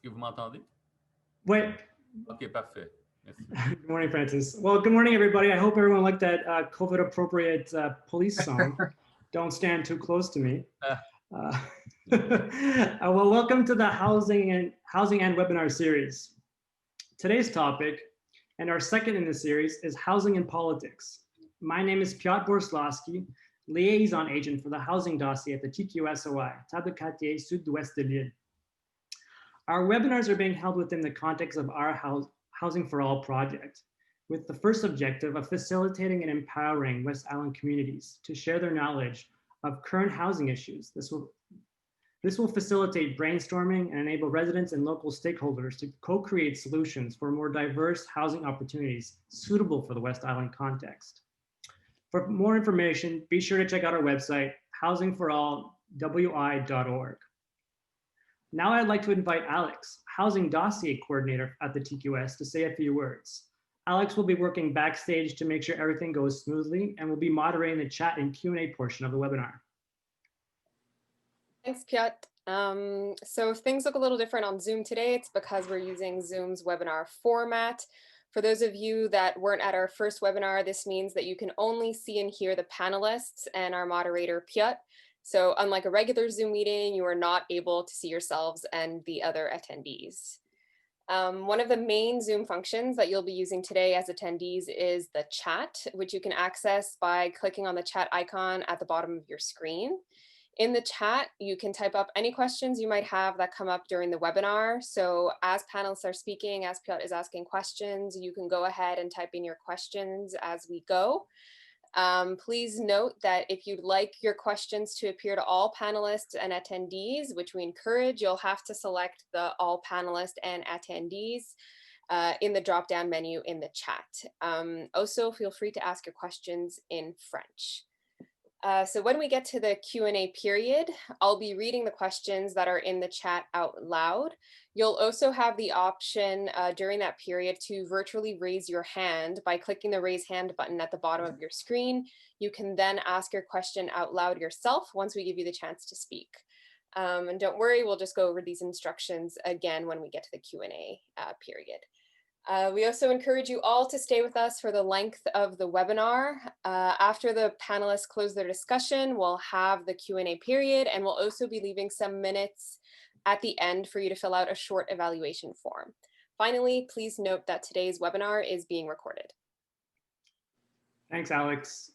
que vous m'entendez? Oui. OK, parfait. Merci. Good morning, Francis. Well, good morning, everybody. I hope everyone liked that COVID-appropriate police song, Don't Stand Too Close to Me. Well, welcome to the Housing and Webinar series. Today's topic, and our second in the series, is housing and politics. My name is Piotr Borslawski, liaison agent for the housing dossier at the TQSOI, Table Quartier Sud-Ouest de Lille. Our webinars are being held within the context of our Housing for All project, with the first objective of facilitating and empowering West Island communities to share their knowledge of current housing issues. This will facilitate brainstorming and enable residents and local stakeholders to co-create solutions for more diverse housing opportunities suitable for the West Island context. For more information, be sure to check out our website, housingforallwi.org. Now I'd like to invite Alex, Housing Dossier Coordinator at the TQS, to say a few words. Alex will be working backstage to make sure everything goes smoothly and will be moderating the chat and Q&A portion of the webinar. Thanks, Piotr. So if things look a little different on Zoom today, it's because we're using Zoom's webinar format. For those of you that weren't at our first webinar, this means that you can only see and hear the panelists and our moderator, Piotr. So unlike a regular Zoom meeting, you are not able to see yourselves and the other attendees. One of the main Zoom functions that you'll be using today as attendees is the chat, which you can access by clicking on the chat icon at the bottom of your screen. In the chat, you can type up any questions you might have that come up during the webinar. So as panelists are speaking, as Piotr is asking questions, you can go ahead and type in your questions as we go. Please note that if you'd like your questions to appear to all panelists and attendees, which we encourage, you'll have to select the all panelists and attendees in the drop-down menu in the chat. Also, feel free to ask your questions in French. So when we get to the Q&A period, I'll be reading the questions that are in the chat out loud. You'll also have the option during that period to virtually raise your hand by clicking the raise hand button at the bottom of your screen. You can then ask your question out loud yourself once we give you the chance to speak. And don't worry, we'll just go over these instructions again when we get to the Q&A period. We also encourage you all to stay with us for the length of the webinar. After the panelists close their discussion, we'll have the Q&A period, and we'll also be leaving some minutes at the end for you to fill out a short evaluation form. Finally, please note that today's webinar is being recorded. Thanks, Alex.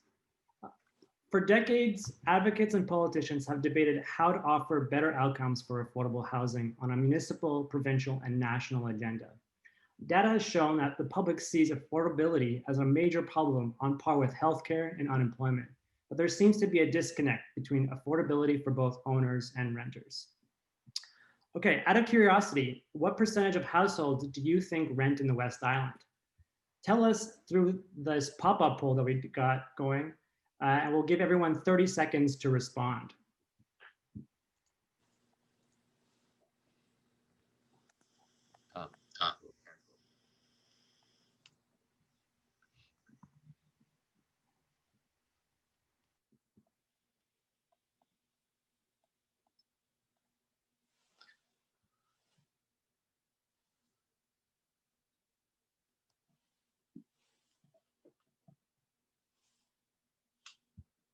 For decades, advocates and politicians have debated how to offer better outcomes for affordable housing on a municipal, provincial, and national agenda. Data has shown that the public sees affordability as a major problem on par with healthcare and unemployment, but there seems to be a disconnect between affordability for both owners and renters. Okay, out of curiosity, what percentage of households do you think rent in the West Island? Tell us through this pop-up poll that we got going, and we'll give everyone 30 seconds to respond.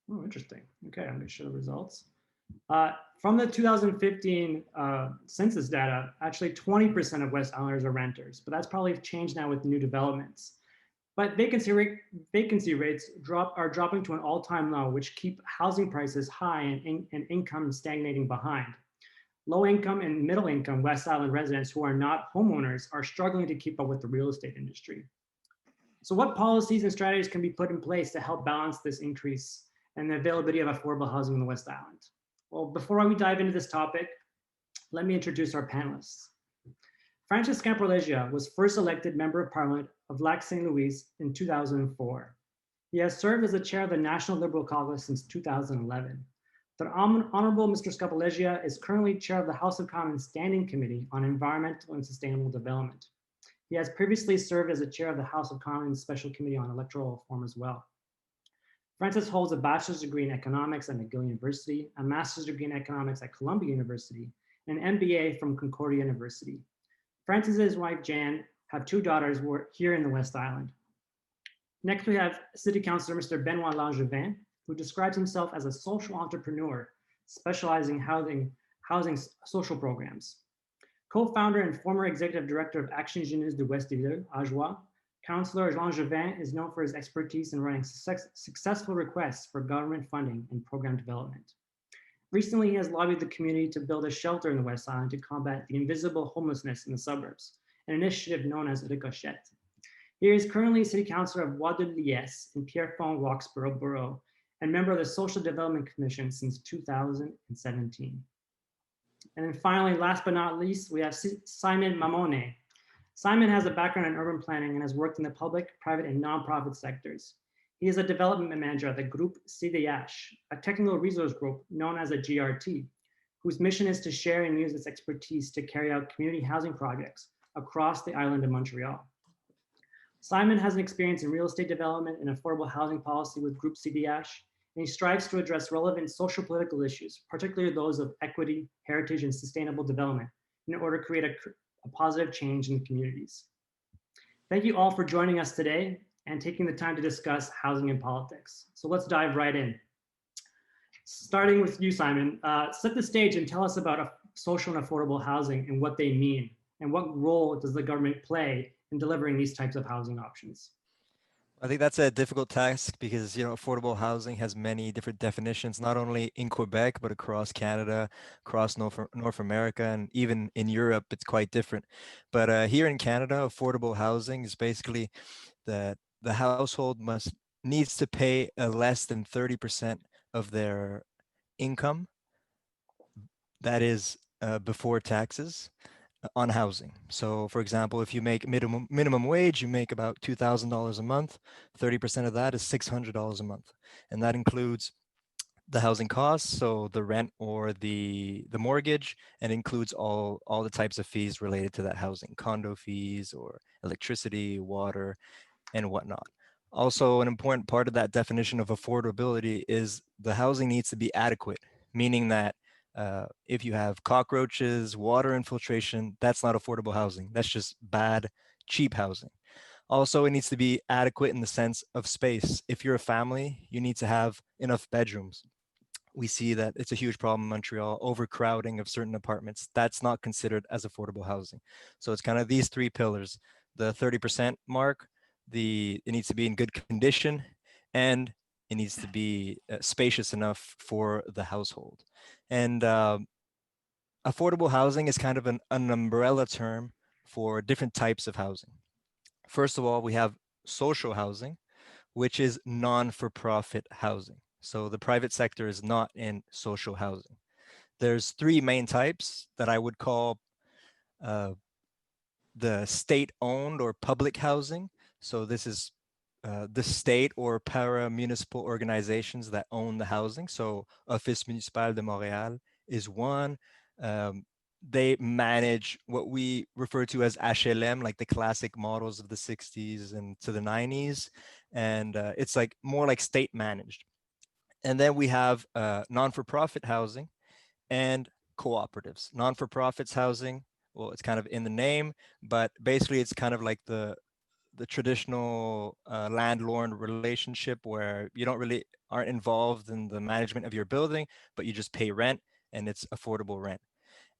Oh, interesting. Okay, I'm going to show the results. From the 2015 census data, actually 20% of West Islanders are renters, but that's probably changed now with new developments. But vacancy rates are dropping to an all-time low, which keep housing prices high and income stagnating behind. Low-income and middle-income West Island residents who are not homeowners are struggling to keep up with the real estate industry. So what policies and strategies can be put in place to help balance this increase and the availability of affordable housing in the West Island? Well, before we dive into this topic, let me introduce our panelists. Francis Scarpaleggia was first elected Member of Parliament of Lac-Saint-Louis in 2004. He has served as the chair of the National Liberal Caucus since 2011. The Honorable Mr. Scarpaleggia is currently chair of the House of Commons Standing Committee on Environmental and Sustainable Development. He has previously served as the chair of the House of Commons Special Committee on Electoral Reform as well. Francis holds a bachelor's degree in economics at McGill University, a master's degree in economics at Columbia University, and an MBA from Concordia University. Francis's wife, Jan, have 2 daughters who are here in the West Island. Next, we have City Councillor Mr. Benoit Langevin, who describes himself as a social entrepreneur, specializing in housing social programs. Co-founder and former executive director of Action Jeunesse de West Island.What, Councillor Langevin is known for his expertise in running successful requests for government funding and program development. Recently, he has lobbied the community to build a shelter in the West Island to combat the invisible homelessness in the suburbs, an initiative known as Ricochet. He is currently City Councillor of Bois de Liesse in Pierrefonds-Roxboro Borough and member of the Social Development Commission since 2017. And then finally, last but not least, we have Simon Mammone. Simon has a background in urban planning and has worked in the public, private, and nonprofit sectors. He is a development manager at the Groupe, a technical resource group known as a GRT, whose mission is to share and use its expertise to carry out community housing projects across the island of Montreal. Simon has an experience in real estate development and affordable housing policy with Groupe CDH, and he strives to address relevant social political issues, particularly those of equity, heritage, and sustainable development, in order to create a positive change in the communities. Thank you all for joining us today and taking the time to discuss housing and politics. So let's dive right in. Starting with you, Simon, set the stage and tell us about social and affordable housing and what they mean, and what role does the government play in delivering these types of housing options? I think that's a difficult task because, affordable housing has many different definitions, not only in Quebec, but across Canada, across North America, and even in Europe, it's quite different. But here in Canada, affordable housing is basically that the household needs to pay less than 30% of their income, that is before taxes, on housing. So for example, if you make minimum wage, you make about $2,000 a month, 30% of that is $600 a month. And that includes the housing costs, so the rent or the mortgage, and includes all the types of fees related to that housing, condo fees or electricity, water, and whatnot. Also, an important part of that definition of affordability is the housing needs to be adequate, meaning that if you have cockroaches, water infiltration, that's not affordable housing. That's just bad, cheap housing. Also, it needs to be adequate in the sense of space. If you're a family, you need to have enough bedrooms. We see that it's a huge problem in Montreal, overcrowding of certain apartments. That's not considered as affordable housing. So it's kind of these 3 pillars: the 30% mark, it needs to be in good condition, and it needs to be spacious enough for the household. And affordable housing is kind of an umbrella term for different types of housing. First of all, we have social housing, which is non-for-profit housing. So the private sector is not in social housing. There's 3 main types that I would call the state-owned or public housing. So this is the state or para-municipal organizations that own the housing. So Office Municipal de Montréal is one. They manage what we refer to as HLM, like the classic models of the 60s and to the 90s. And it's like more like state managed. And then we have non-for-profit housing and cooperatives. Non-for-profits housing, well, it's kind of in the name, but basically it's kind of like the traditional landlord relationship where you aren't involved in the management of your building, but you just pay rent and it's affordable rent.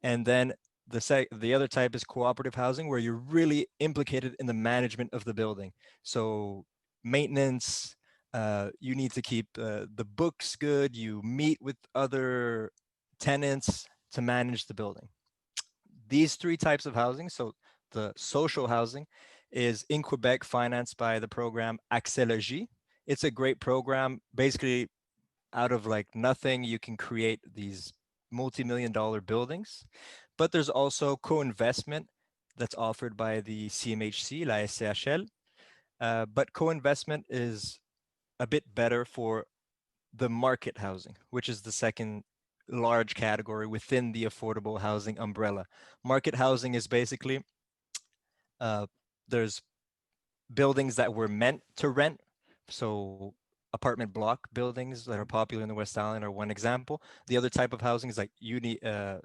And then the other type is cooperative housing, where you're really implicated in the management of the building. So maintenance, you need to keep the books good, you meet with other tenants to manage the building. These 3 types of housing, so the social housing, is in Quebec financed by the program Accès. It's a great program. Basically, out of like nothing, you can create these multi-million-dollar buildings. But there's also co-investment that's offered by the CMHC, la SCHL. But co-investment is a bit better for the market housing, which is the second large category within the affordable housing umbrella. Market housing is basically there's buildings that were meant to rent. So apartment block buildings that are popular in the West Island are one example. The other type of housing is like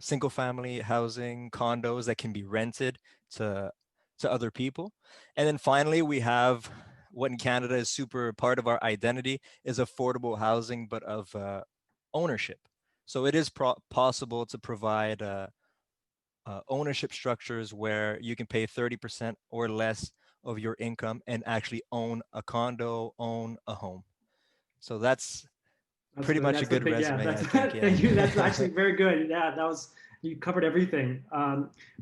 single family housing, condos that can be rented to other people. And then finally, we have what in Canada is super part of our identity is affordable housing, but of ownership. So it is possible to provide ownership structures where you can pay 30% or less of your income and actually own a condo, own a home. So that's pretty much a good resume, that's, I think. Yeah. Thank you. That's actually very good. Yeah, you covered everything.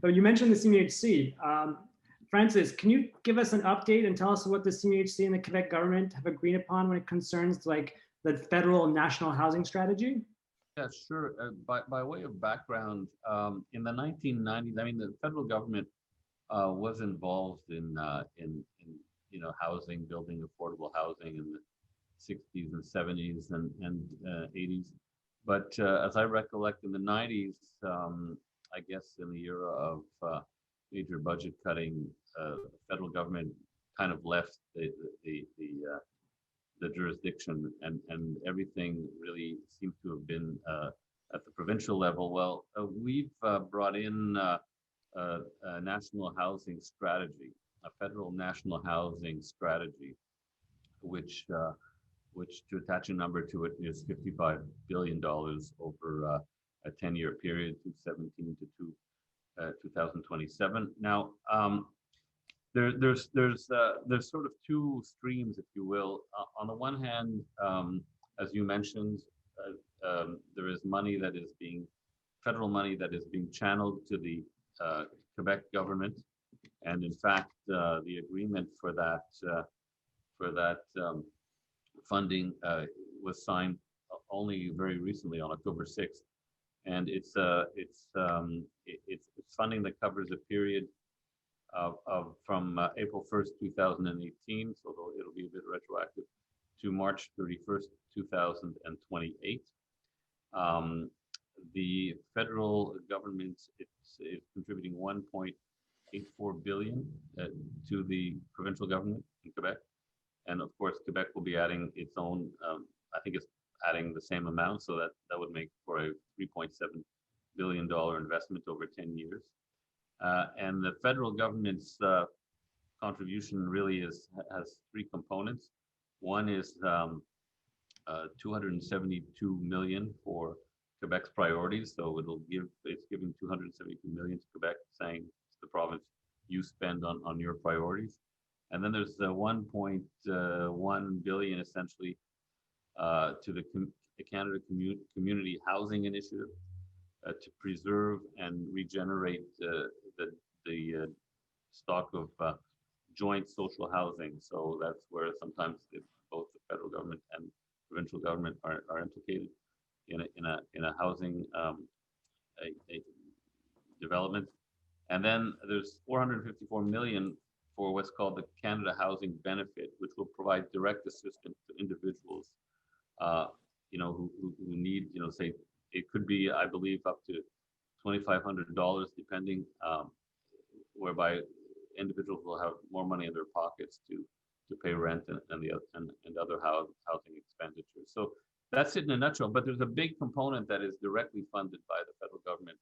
But you mentioned the CMHC. Francis, can you give us an update and tell us what the CMHC and the Quebec government have agreed upon when it concerns like the federal national housing strategy? Yeah, sure. By way of background, in the 1990s, I mean, the federal government was involved in housing, building affordable housing in the 60s and 70s and 80s. But as I recollect, in the 90s, I guess in the era of major budget cutting, the federal government kind of left the jurisdiction, and everything really seems to have been at the provincial level. Well, we've brought in a national housing strategy, a federal national housing strategy, which to attach a number to it is $55 billion over a 10-year period, 2017 to 2027. Now, there's sort of two streams, if you will. On the one hand, as you mentioned, there is federal money that is being channeled to the Quebec government, and in fact, the agreement for that funding was signed only very recently on October 6th, and it's funding that covers a period from April 1st, 2018, so it'll be a bit retroactive, to March 31st, 2028. The federal government is contributing $1.84 billion to the provincial government in Quebec, and of course Quebec will be adding its own. I think it's adding the same amount, so that would make for a $3.7 billion investment over 10 years. And the federal government's contribution really has three components. One is $272 million for Quebec's priorities. So it's giving $272 million to Quebec, saying to the province, you spend on your priorities. And then there's $1.1 billion essentially to the Canada Community Housing Initiative to preserve and regenerate the stock of joint social housing. So that's where sometimes both the federal government and provincial government are implicated in a housing a development. And then there's $454 million for what's called the Canada Housing Benefit, which will provide direct assistance to individuals, who need, say, it could be, I believe, up to $2,500, depending, whereby individuals will have more money in their pockets to pay rent and other housing expenditures. So that's it in a nutshell. But there's a big component that is directly funded by the federal government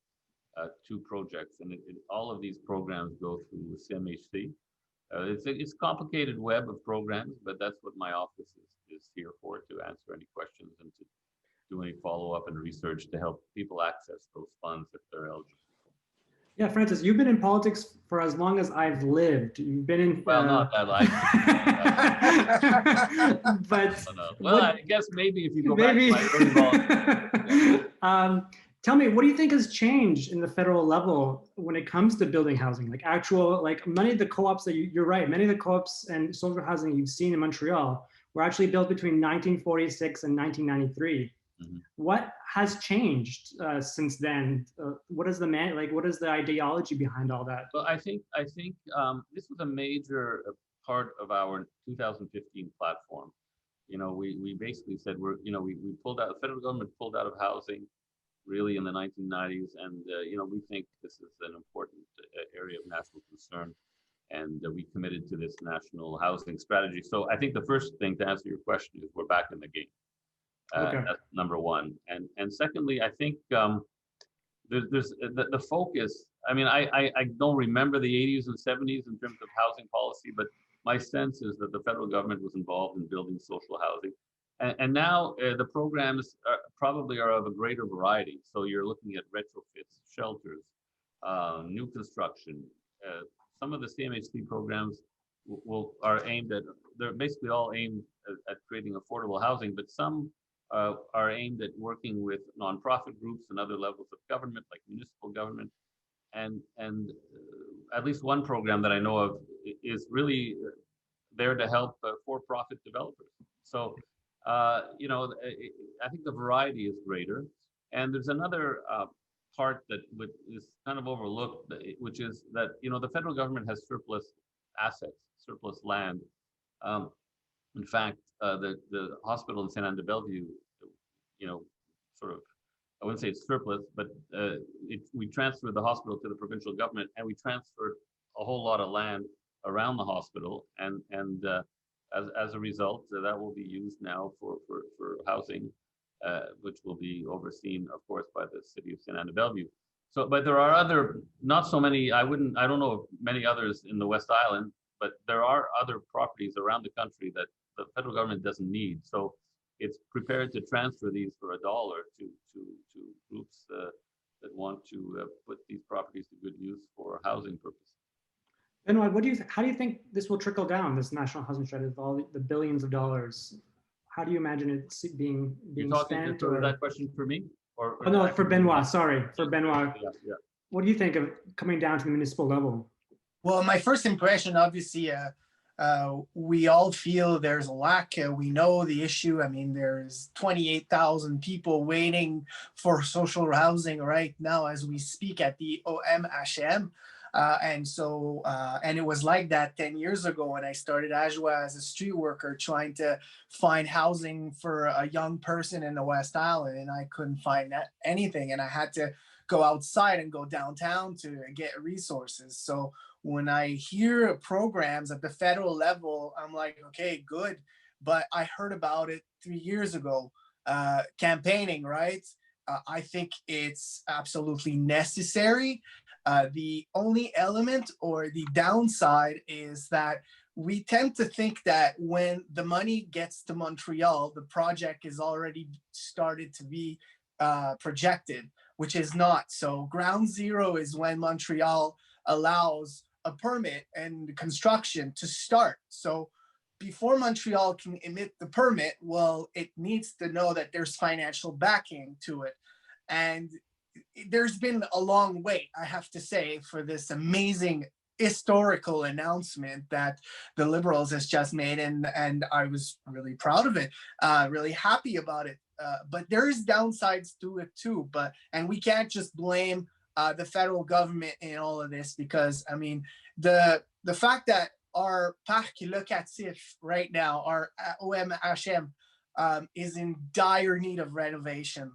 to projects, and all of these programs go through CMHC. It's a complicated web of programs, but that's what my office is here for, to answer any questions and to do any follow-up and research to help people access those funds if they're eligible. Yeah, Francis, you've been in politics for as long as I've lived. You've been in... Well, not that long. But... No. Well, I guess maybe if you go back to my early volunteer. Tell me, what do you think has changed in the federal level when it comes to building housing? Like many of the co-ops that you're right, many of the co-ops and social housing you've seen in Montreal were actually built between 1946 and 1993. Mm-hmm. What has changed since then? What is the ideology behind all that? Well, I think this was a major part of our 2015 platform. We basically said we pulled out. The federal government pulled out of housing really in the 1990s, and we think this is an important area of national concern. and we committed to this national housing strategy. So I think the first thing to answer your question is we're back in the game. Okay. That's number one. And secondly, I think there's the focus. I mean, I don't remember the 80s and 70s in terms of housing policy, but my sense is that the federal government was involved in building social housing. And now the programs probably are of a greater variety. So you're looking at retrofits, shelters, new construction. Some of the CMHC programs are aimed at, they're basically all aimed at creating affordable housing, but some are aimed at working with nonprofit groups and other levels of government, like municipal government. And at least one program that I know of is really there to help for-profit developers. So, you know, I think the variety is greater. And there's another part that is kind of overlooked, which is that, you know, the federal government has surplus assets, surplus land. In fact, the hospital in Saint-Anne-de-Bellevue, you know, sort of, I wouldn't say it's surplus, but we transferred the hospital to the provincial government, and we transferred a whole lot of land around the hospital, and as a result, that will be used now for housing, which will be overseen, of course, by the city of Saint-Anne-de-Bellevue. So, but there are other, not so many. I don't know of many others in the West Island, but there are other properties around the country that the federal government doesn't need. So it's prepared to transfer these for $1 to groups that want to put these properties to good use for housing purposes. Benoit, how do you think this will trickle down, this national housing strategy with all the billions of dollars? How do you imagine it being spent? Or that question for me? Or oh, no, for Benoit, sorry, for Benoit. Yeah. What do you think of coming down to the municipal level? Well, my first impression, obviously, we all feel there's a lack. We know the issue. I mean, there's 28,000 people waiting for social housing right now as we speak at the OMHM. And it was like that 10 years ago when I started Ajoie as a street worker trying to find housing for a young person in the West Island, and I couldn't find anything, and I had to go outside and go downtown to get resources. So when I hear programs at the federal level, I'm like, okay, good. But I heard about it 3 years ago, campaigning, right? I think it's absolutely necessary. The only element or the downside is that we tend to think that when the money gets to Montreal, the project is already started to be projected, which is not. So ground zero is when Montreal allows a permit and construction to start. So before Montreal can emit the permit, well, it needs to know that there's financial backing to it. And there's been a long wait, I have to say, for this amazing historical announcement that the Liberals has just made, and I was really proud of it, really happy about it. But there's downsides to it too. And we can't just blame the federal government in all of this, because I mean, the fact that our parc locatif right now, our OMHM, is in dire need of renovation.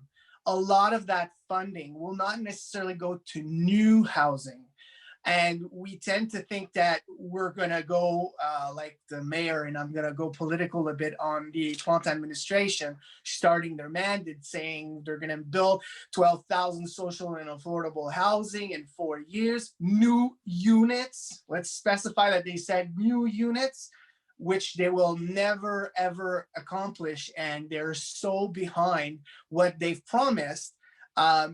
A lot of that funding will not necessarily go to new housing. And we tend to think that we're going to go like the mayor, and I'm going to go political a bit on the H1 administration, starting their mandate saying they're going to build 12,000 social and affordable housing in 4 years, new units. Let's specify that they said new units, which they will never, ever accomplish. And they're so behind what they've promised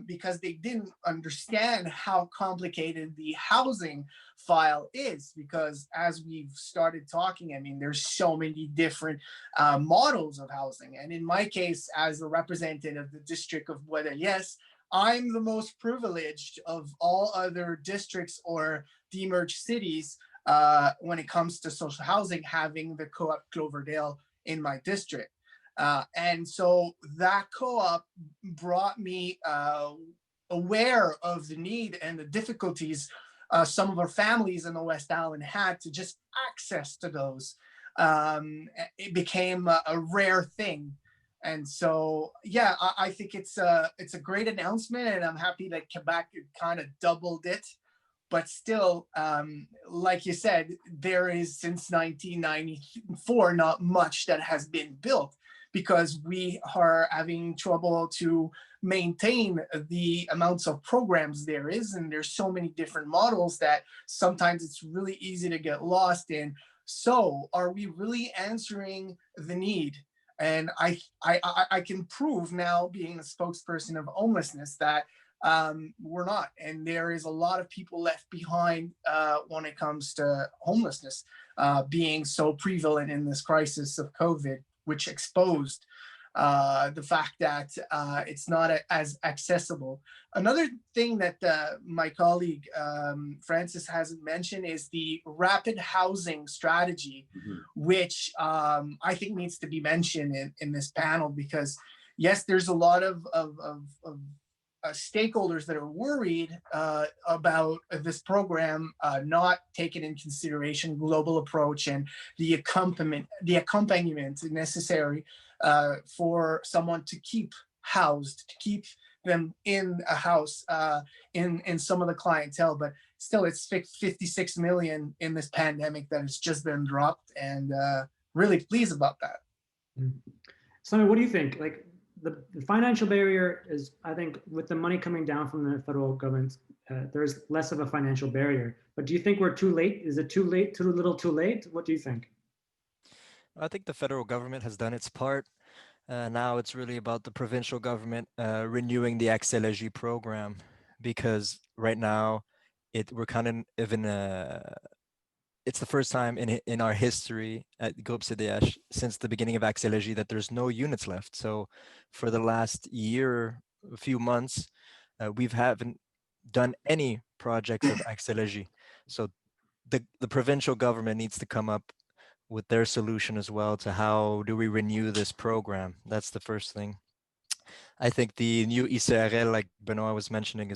because they didn't understand how complicated the housing file is. Because as we've started talking, I mean, there's so many different models of housing. And in my case, as a representative of the district of Bois-de-Liesse, I'm the most privileged of all other districts or demerged cities when it comes to social housing, having the co-op Cloverdale in my district. And so that co-op brought me aware of the need and the difficulties some of our families in the West Island had to just access to those. It became a rare thing. And so, yeah, I think it's a great announcement, and I'm happy that Quebec kind of doubled it but still, like you said, there is since 1994 not much that has been built because we are having trouble to maintain the amounts of programs there is, and there's so many different models that sometimes it's really easy to get lost in. So are we really answering the need? And I can prove now, being a spokesperson of homelessness, that we're not. And there is a lot of people left behind when it comes to homelessness being so prevalent in this crisis of COVID, which exposed the fact that it's not as accessible. Another thing that my colleague Francis hasn't mentioned is the rapid housing strategy, which I think needs to be mentioned in this panel, because yes, there's a lot of stakeholders that are worried about this program not taking in consideration global approach and the accompaniment necessary for someone to keep housed, to keep them in a house in some of the clientele. But still, it's 56 million in this pandemic that has just been dropped, and really pleased about that. Simon, what do you think? Like, the financial barrier is, I think, with the money coming down from the federal government, there's less of a financial barrier. But do you think we're too late? Is it too late, too little, too late? What do you think? I think the federal government has done its part. Now it's really about the provincial government renewing the Accès program, because right now we're kind of in a, it's the first time in our history at Groupe CDH since the beginning of Accès that there's no units left. So for the last year, a few months, we haven't done any projects of Accès. So the provincial government needs to come up with their solution as well to how do we renew this program. That's the first thing. I think the new ICRL, like Benoit was mentioning,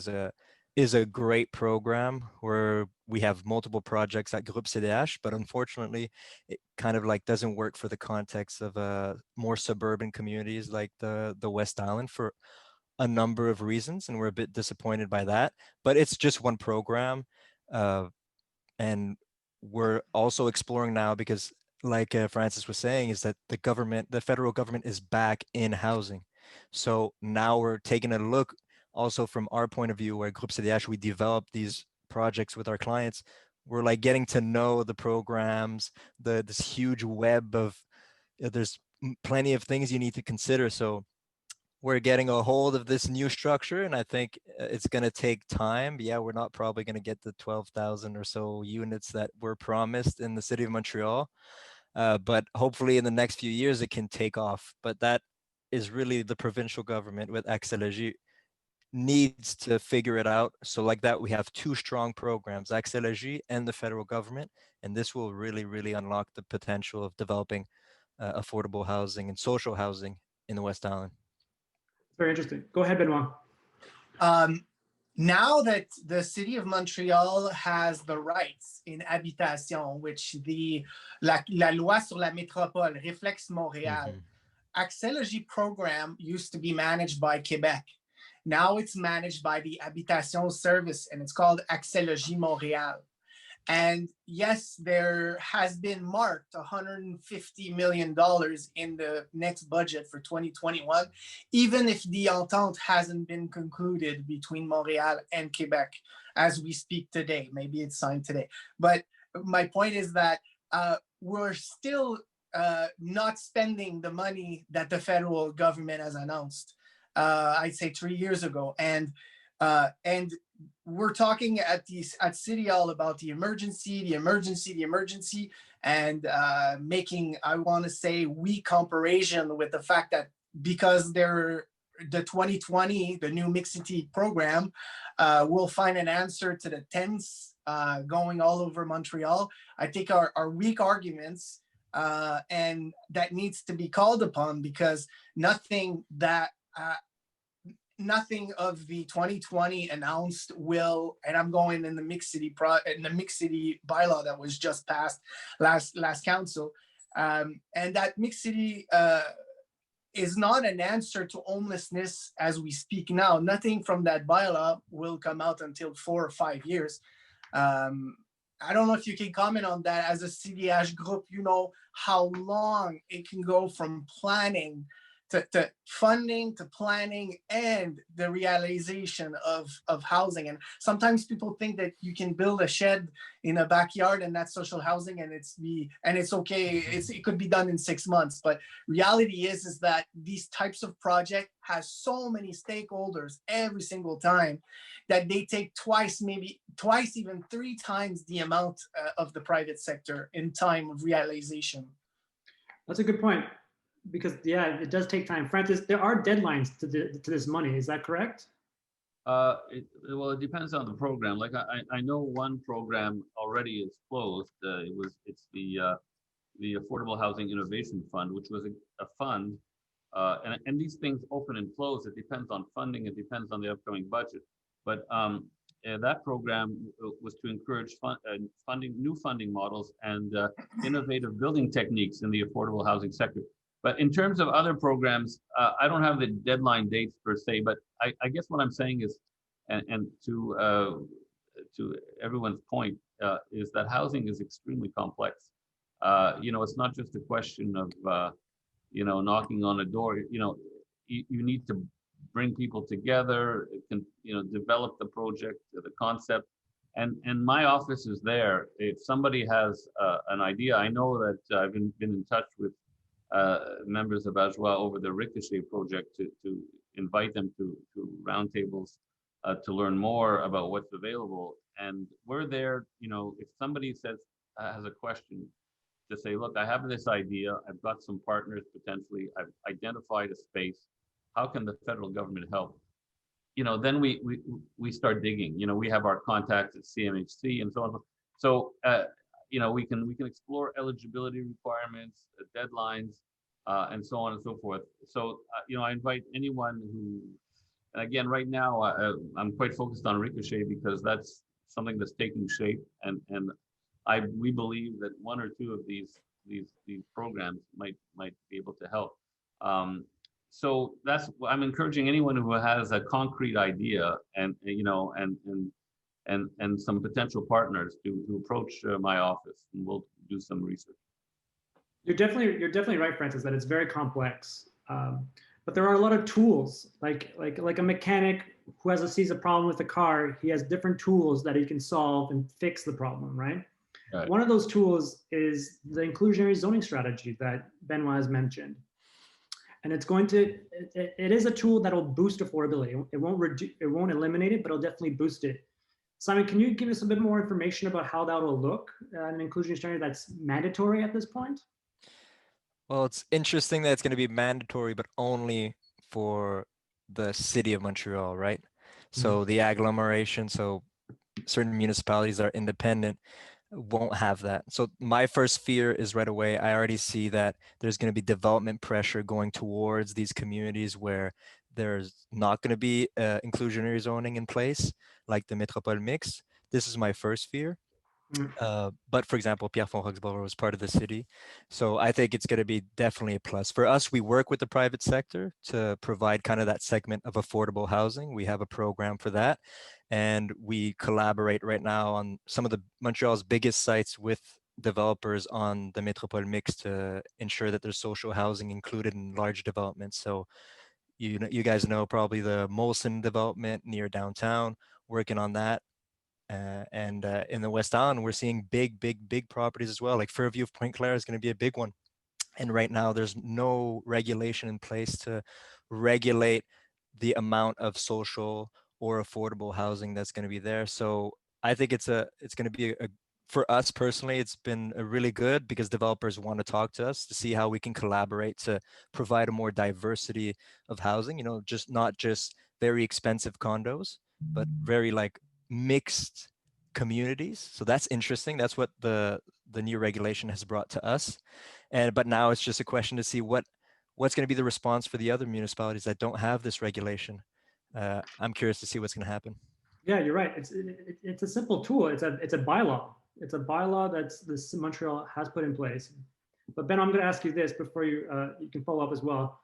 is a great program where we have multiple projects at Groupe CDH, but unfortunately, it kind of like doesn't work for the context of more suburban communities like the West Island for a number of reasons, and we're a bit disappointed by that. But it's just one program, and we're also exploring now because, like Francis was saying, is that the federal government is back in housing. So now we're taking a look also from our point of view, where Groupe CDH, we develop these projects with our clients. We're like getting to know the programs, this huge web of, there's plenty of things you need to consider. So we're getting a hold of this new structure, and I think it's going to take time. Yeah, we're not probably going to get the 12,000 or so units that were promised in the city of Montreal. But hopefully in the next few years, it can take off. But that is really the provincial government with Accès needs to figure it out. So like that, we have two strong programs, Accès and the federal government, and this will really, really unlock the potential of developing affordable housing and social housing in the West Island. Very interesting. Go ahead, Benoit. Now that the city of Montreal has the rights in habitation, which la loi sur la métropole, Réflexe Montréal, Accès program used to be managed by Quebec. Now it's managed by the Habitation Service, and it's called Accès Montréal. And yes, there has been marked $150 million in the next budget for 2021, even if the entente hasn't been concluded between Montreal and Quebec as we speak today. Maybe it's signed today. But my point is that we're still not spending the money that the federal government has announced, I'd say 3 years ago. And we're talking at City Hall about the emergency, and making, I want to say, weak comparison with the fact that because the 2020, the new mixed city program, will find an answer to the tents going all over Montreal. I think are weak arguments, and that needs to be called upon, because nothing of the 2020 announced will, and I'm going in the mixed city bylaw that was just passed last council, and that mixed city is not an answer to homelessness as we speak now. Nothing from that bylaw will come out until 4 or 5 years. I don't know if you can comment on that. As a CDH group, you know how long it can go from planning to funding to planning and the realization of housing. And sometimes people think that you can build a shed in a backyard and that's social housing and it's okay. It could be done in 6 months. But reality is that these types of project has so many stakeholders every single time that they take twice, maybe twice, even 3 times the amount of the private sector in time of realization. That's a good point, because yeah, it does take time. Francis, there are deadlines to this money. Is that correct? Well, it depends on the program. Like I know one program already is closed. It's the Affordable Housing Innovation Fund, which was a fund, and these things open and close. It depends on funding. It depends on the upcoming budget. But that program was to encourage new funding models and innovative building techniques in the affordable housing sector. But in terms of other programs, I don't have the deadline dates per se, but I guess what I'm saying is, and to everyone's point, is that housing is extremely complex. It's not just a question of, knocking on a door. You need to bring people together, develop the project, the concept. And my office is there. If somebody has an idea, I know that I've been in touch with members of AJOA over the Ricochet project to invite them to roundtables to learn more about what's available. And we're there, if somebody has a question, to say, look, I have this idea, I've got some partners potentially, I've identified a space, how can the federal government help? Then we start digging. We have our contacts at CMHC and so on. So we can explore eligibility requirements, deadlines, and so on and so forth. So I invite anyone who, and again, right now I'm quite focused on Ricochet because that's something that's taking shape, and we believe that 1 or 2 of these programs might be able to help. So that's, I'm encouraging anyone who has a concrete idea and some potential partners to approach my office, and we'll do some research. You're definitely right, Francis, that it's very complex. But there are a lot of tools, like a mechanic who sees a problem with a car, he has different tools that he can solve and fix the problem, right? Right. One of those tools is the inclusionary zoning strategy that Benoit has mentioned. And it is a tool that will boost affordability. It won't eliminate it, but it'll definitely boost it. Simon, can you give us a bit more information about how that will look, an inclusionary strategy that's mandatory at this point? Well, it's interesting that it's going to be mandatory, but only for the city of Montreal, right? So the agglomeration, so certain municipalities that are independent won't have that. So my first fear is right away, I already see that there's going to be development pressure going towards these communities where there's not going to be inclusionary zoning in place, like the Métropole Mix. This is my first fear. But for example, Pierrefonds-Roxboro was part of the city. So I think it's going to be definitely a plus. For us, we work with the private sector to provide kind of that segment of affordable housing. We have a program for that. And we collaborate right now on some of the Montreal's biggest sites with developers on the Métropole Mix to ensure that there's social housing included in large developments. So you guys know probably the Molson development near downtown, working on that. And in the West Island, we're seeing big properties as well. Like Fairview of Pointe Claire is going to be a big one. And right now there's no regulation in place to regulate the amount of social or affordable housing that's going to be there. So I think it's going to be for us personally, it's been a really good because developers want to talk to us to see how we can collaborate to provide a more diversity of housing, not just very expensive condos, but very like mixed communities. So that's interesting. That's what the new regulation has brought to us. But now it's just a question to see what's going to be the response for the other municipalities that don't have this regulation. I'm curious to see what's going to happen. Yeah, you're right. It's a simple tool. It's a bylaw. It's a bylaw that Montreal has put in place. But Ben, I'm going to ask you this before you can follow up as well.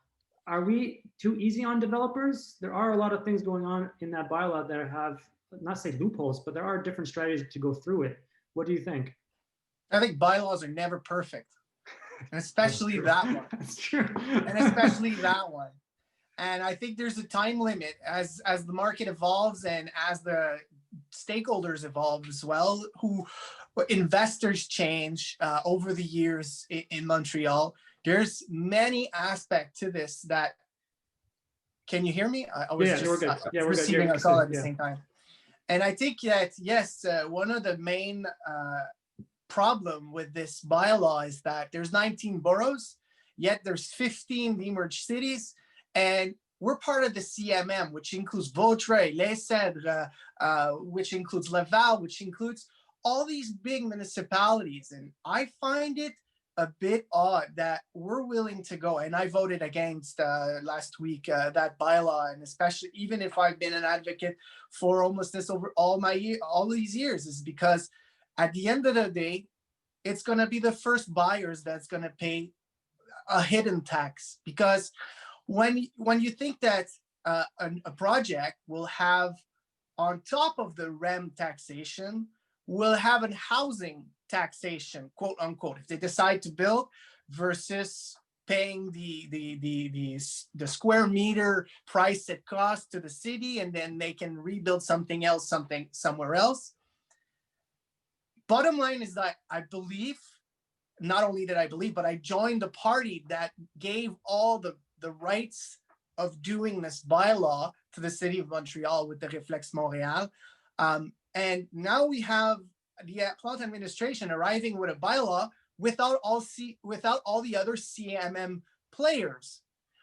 Are we too easy on developers? There are a lot of things going on in that bylaw that have not say loopholes, but there are different strategies to go through it. What do you think? I think bylaws are never perfect, and especially that one. That's true. And especially that one. And I think there's a time limit as the market evolves and as the stakeholders evolve as well, who investors change over the years in Montreal. There's many aspects to this that, can you hear me? I was Yeah, we're good. Yeah, we're good. receiving Yeah, a call at the yeah. same time. And I think that, yes, one of the main problem with this bylaw is that there's 19 boroughs, yet there's 15 demerged cities, and we're part of the CMM, which includes Vaudreuil, Les Cèdres, which includes Laval, which includes all these big municipalities. And I find it a bit odd that we're willing to go, and I voted against last week that bylaw, and especially even if I've been an advocate for homelessness over all these years, is because at the end of the day, it's going to be the first buyers that's going to pay a hidden tax. Because when you think that a project will have, on top of the REM taxation, will have a housing taxation, quote unquote, if they decide to build, versus paying the square meter price it costs to the city, and then they can rebuild something else, somewhere else. Bottom line is that I believe, not only did I believe, but I joined the party that gave all the rights of doing this bylaw to the city of Montreal with the Réflexe Montréal. And now we have the Plante administration arriving with a bylaw without all the other CMM players,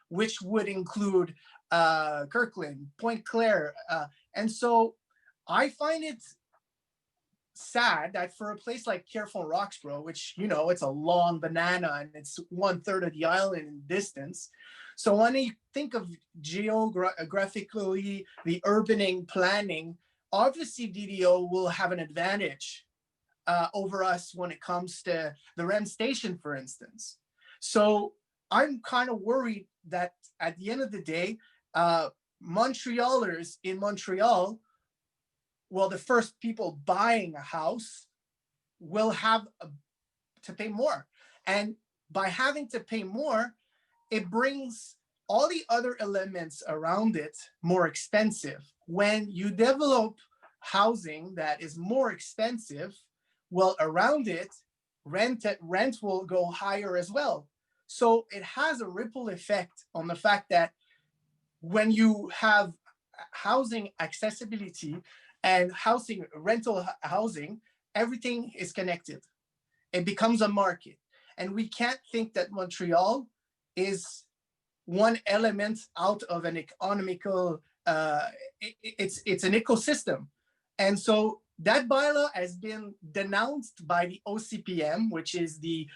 which would include Kirkland, Pointe Claire. And so I find it sad that for a place like Pierrefonds-Roxboro, which, you know, it's a long banana and it's 1/3 of the island in distance. So when you think of geographically, the urbaning planning, obviously DDO will have an advantage over us when it comes to the REM station, for instance. So I'm kind of worried that at the end of the day, Montrealers in Montreal, well, the first people buying a house will have to pay more. And by having to pay more, it brings all the other elements around it more expensive. When you develop housing that is more expensive, well, around it, rent will go higher as well. So it has a ripple effect on the fact that when you have housing accessibility and rental housing, everything is connected. It becomes a market. And we can't think that Montreal is one element out of an economical, it's an ecosystem. And so that bylaw has been denounced by the OCPM, which is the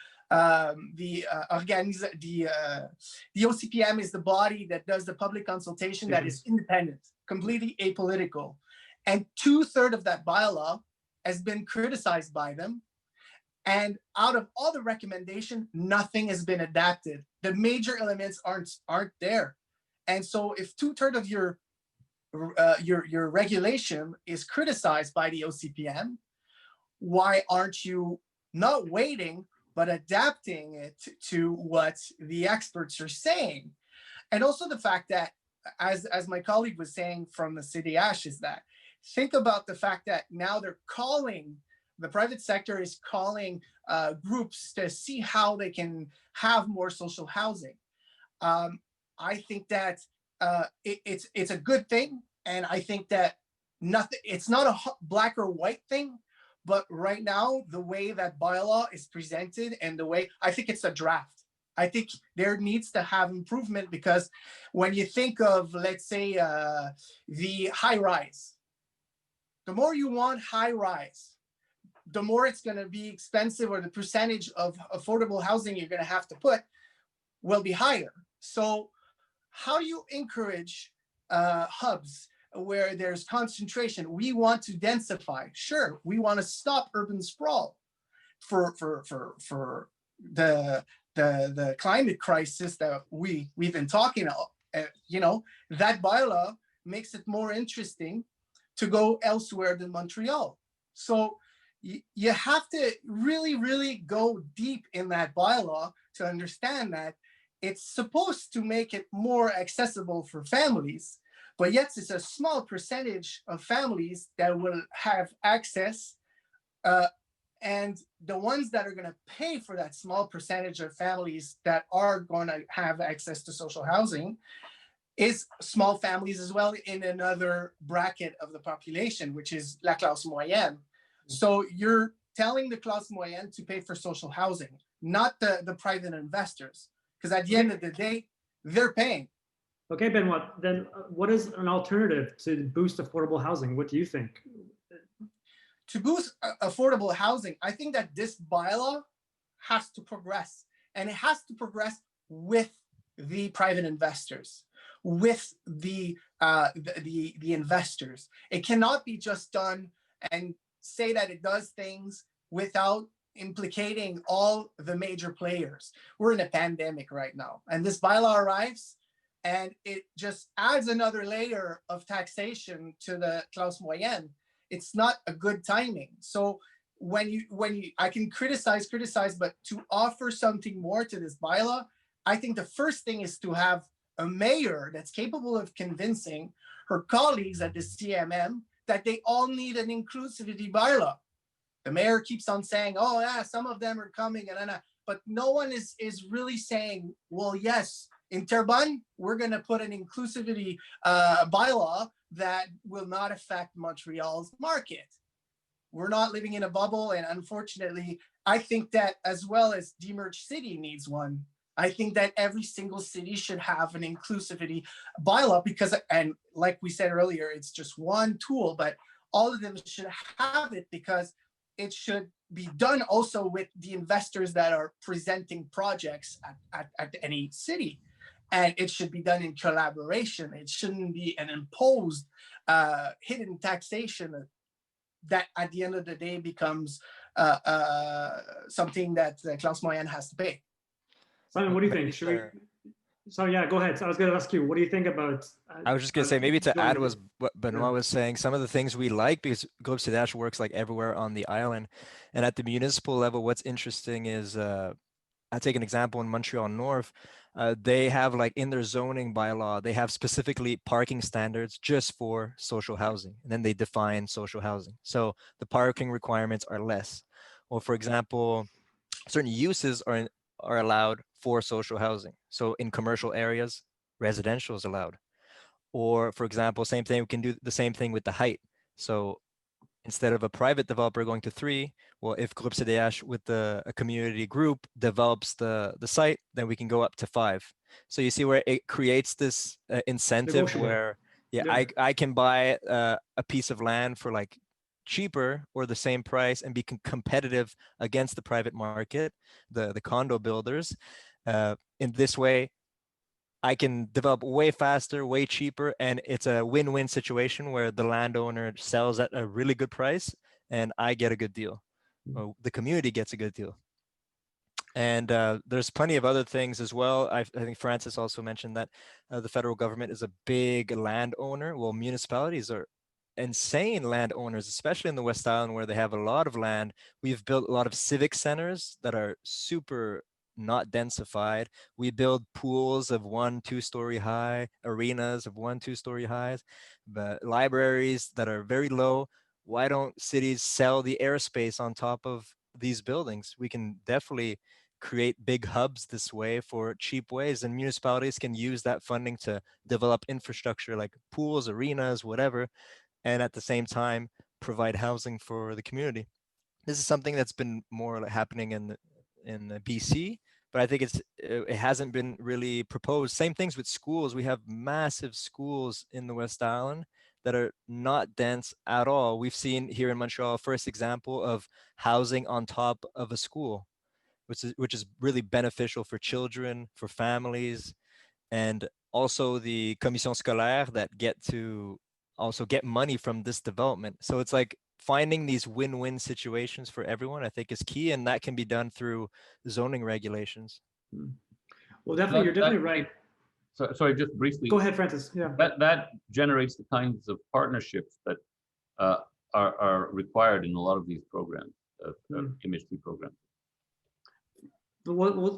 OCPM is the body that does the public consultation that is independent, completely apolitical. And 2/3 of that bylaw has been criticized by them. And out of all the recommendation, nothing has been adapted. The major elements aren't there. And so if 2/3 of your regulation is criticized by the OCPM, why aren't you not waiting, but adapting it to what the experts are saying? And also the fact that, as my colleague was saying from the City Ash, is that think about the fact that now they're calling, the private sector is calling groups to see how they can have more social housing. I think that it's a good thing. And I think that it's not a black or white thing, but right now, the way that bylaw is presented and the way, I think it's a draft. I think there needs to have improvement, because when you think of, let's say, the high rise, the more you want high rise, the more it's going to be expensive, or the percentage of affordable housing you're going to have to put will be higher. So how do you encourage hubs where there's concentration? We want to densify. Sure, we want to stop urban sprawl for the climate crisis that we've been talking about. You know, that bylaw makes it more interesting to go elsewhere than Montreal. So you have to really, really go deep in that bylaw to understand that it's supposed to make it more accessible for families, but yet it's a small percentage of families that will have access, and the ones that are going to pay for that small percentage of families that are going to have access to social housing is small families as well, in another bracket of the population, which is la classe moyenne. So you're telling the classe moyenne to pay for social housing, not the private investors, because at the end of the day, they're paying. Okay, Benoit, then what is an alternative to boost affordable housing? What do you think? To boost affordable housing, I think that this bylaw has to progress, and it has to progress with the private investors, with the investors. It cannot be just done and say that it does things without implicating all the major players. We're in a pandemic right now, and this bylaw arrives and it just adds another layer of taxation to the classe moyenne. It's not a good timing. So when you I can criticize, but to offer something more to this bylaw, I think the first thing is to have a mayor that's capable of convincing her colleagues at the CMM that they all need an inclusivity bylaw. The mayor keeps on saying, oh yeah, some of them are coming, but no one is really saying, well, yes, in Terrebonne, we're going to put an inclusivity bylaw that will not affect Montreal's market. We're not living in a bubble, and unfortunately, I think that as well as Demerge City needs one. I think that every single city should have an inclusivity bylaw because, and like we said earlier, it's just one tool, but all of them should have it because it should be done also with the investors that are presenting projects at any city. And it should be done in collaboration. It shouldn't be an imposed hidden taxation that at the end of the day becomes something that the classe moyenne has to pay. Simon, what do you think? Should we? So yeah, go ahead. So I was going to ask you, what do you think about? I was just going to say, maybe to add was what Benoit was saying, some of the things we like, because Groupe works like everywhere on the island. And at the municipal level, what's interesting is, I take an example in Montreal North, they have like in their zoning bylaw, they have specifically parking standards just for social housing. And then they define social housing. So the parking requirements are less. Or for example, certain uses are allowed for social housing. So in commercial areas, residential is allowed. Or for example, same thing, we can do the same thing with the height. So instead of a private developer going to 3, well, if Groupe CDH with a community group develops the site, then we can go up to 5. So you see where it creates this incentive where, I can buy a piece of land for like cheaper or the same price and be competitive against the private market, the condo builders. In this way, I can develop way faster, way cheaper, and it's a win-win situation where the landowner sells at a really good price and I get a good deal. Or the community gets a good deal. And there's plenty of other things as well. I think Francis also mentioned that the federal government is a big landowner. Well, municipalities are insane landowners, especially in the West Island where they have a lot of land. We've built a lot of civic centers that are super not densified. We build pools of 1-2 story high, arenas of 1-2 story highs, but libraries that are very low. Why don't cities sell the airspace on top of these buildings? We can definitely create big hubs this way for cheap ways, and municipalities can use that funding to develop infrastructure like pools, arenas, whatever, and at the same time provide housing for the community. This is something that's been more like happening in BC, but I think it hasn't been really proposed. Same things with schools. We have massive schools in the West Island that are not dense at all. We've seen here in Montreal, first example of housing on top of a school, which is really beneficial for children, for families, and also the commission scolaire that get to also get money from this development. So it's like finding these win-win situations for everyone, I think is key, and that can be done through zoning regulations. Well, definitely, you're definitely right. Sorry, just briefly. Go ahead, Francis. Yeah. That generates the kinds of partnerships that are required in a lot of these programs, MHP programs. But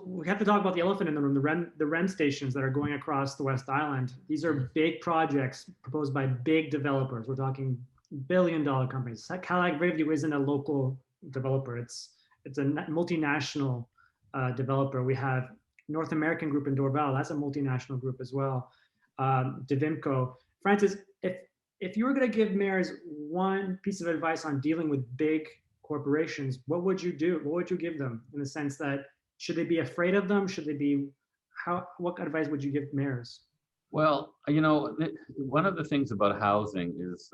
we have to talk about the elephant in the room, the REM stations that are going across the West Island. These are big projects proposed by big developers. We're talking billion-dollar companies. Cadillac Riverview isn't a local developer. It's a multinational developer. We have North American Group in Dorval. That's a multinational group as well. Devimco. Francis, if you were going to give mayors one piece of advice on dealing with big corporations, what would you do? What would you give them in the sense that should they be afraid of them? Should they be, what advice would you give mayors? Well, you know, one of the things about housing is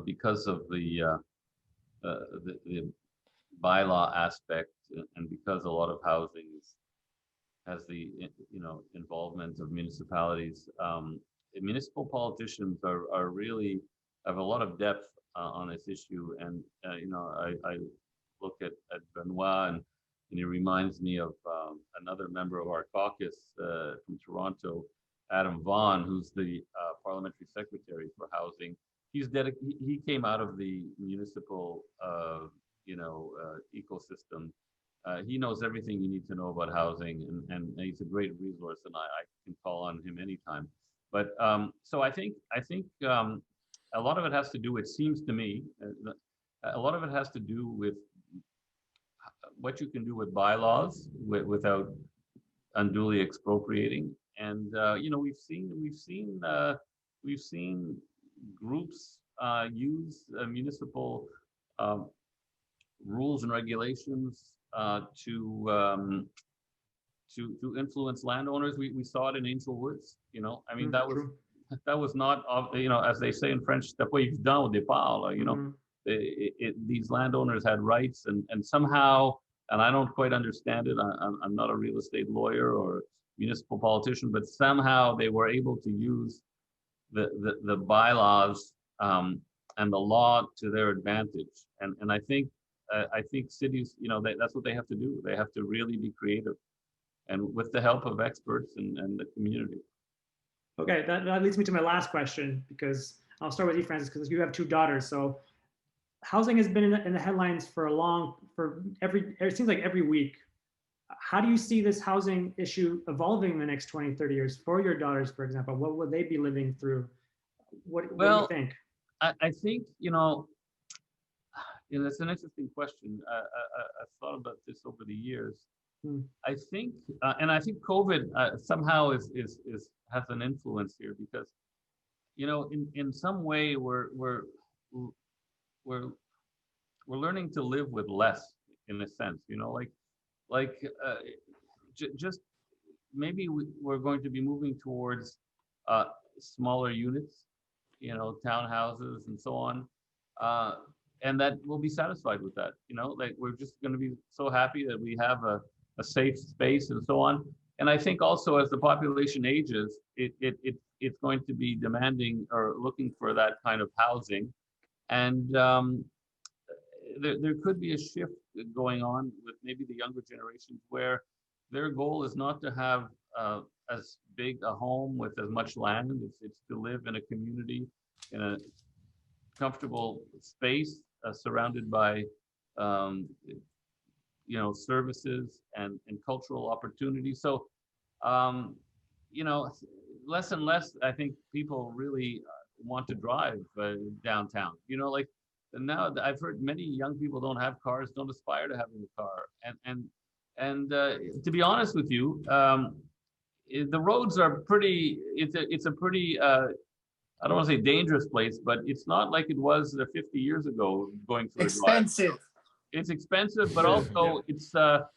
because of the bylaw aspect, and because a lot of housing has the involvement of municipalities, municipal politicians are really have a lot of depth on this issue. And I look at Benoit, and he reminds me of another member of our caucus from Toronto, Adam Vaughan, who's the parliamentary secretary for housing. He came out of the municipal ecosystem. He knows everything you need to know about housing, and he's a great resource, and I can call on him anytime. But so I think a lot of it has to do, it seems to me, a lot of it has to do with what you can do with bylaws without unduly expropriating. And we've seen groups use municipal rules and regulations to influence landowners. We saw it in Angel Woods. I mean, that was not, as they say in French, "C'était pas évident au départ." These landowners had rights, and somehow, and I don't quite understand it. I'm not a real estate lawyer or municipal politician, but somehow they were able to use the bylaws and the law to their advantage. And I think cities, that's what they have to do. They have to really be creative, and with the help of experts and the community. Okay, that leads me to my last question, because I'll start with you, Francis, because you have two daughters. So housing has been in the headlines it seems like every week. How do you see this housing issue evolving in the next 20, 30 years for your daughters, for example? What will they be living through? What do you think? I think, that's an interesting question. I've thought about this over the years. I think, and I think COVID somehow has an influence here, because, in some way we're learning to live with less, in a sense, just maybe we're going to be moving towards smaller units, townhouses and so on. And that we'll be satisfied with that, we're just going to be so happy that we have a safe space and so on. And I think also, as the population ages, it's going to be demanding or looking for that kind of housing. And there could be a shift going on with maybe the younger generations, where their goal is not to have as big a home with as much land. It's to live in a community, in a comfortable space, surrounded by services and cultural opportunities. So less and less, I think, people really want to drive downtown. And now I've heard many young people don't have cars, don't aspire to having a car. And to be honest with you, the roads are pretty, it's a pretty, I don't want to say dangerous place, but it's not like it was 50 years ago going through expensive. It's expensive, but also it's a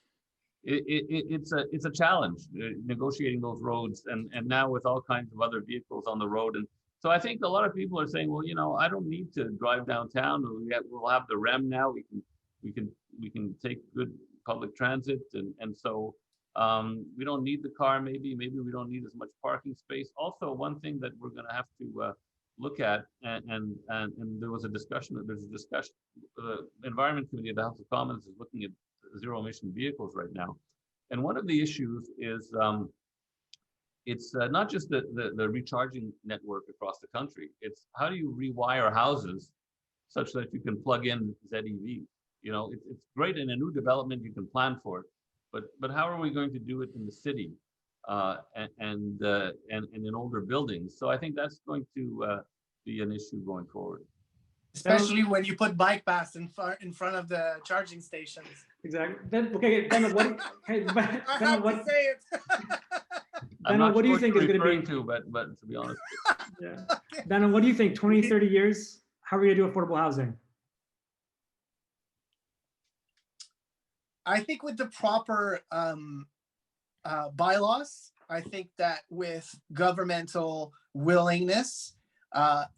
challenge negotiating those roads, and now with all kinds of other vehicles on the road. And so I think a lot of people are saying, well, I don't need to drive downtown. We'll have the REM now. We can take good public transit, and so we don't need the car. Maybe we don't need as much parking space. Also, one thing that we're going to have to look at, and there's a discussion. The Environment Committee of the House of Commons is looking at zero emission vehicles right now, and one of the issues is it's not just the recharging network across the country. It's how do you rewire houses such that you can plug in ZEV? You know, it's great in a new development, you can plan for it, but how are we going to do it in the city and in older buildings? So I think that's going to be an issue going forward. Especially when you put bike paths in front of the charging stations. Exactly. Then, okay, Benoit, what, hey, I have to say it. Benoit, what do you think is going to be? But to be honest, Yeah. Benoit, what do you think? 20, 30 years? How are we going to do affordable housing? I think with the proper bylaws, I think that with governmental willingness,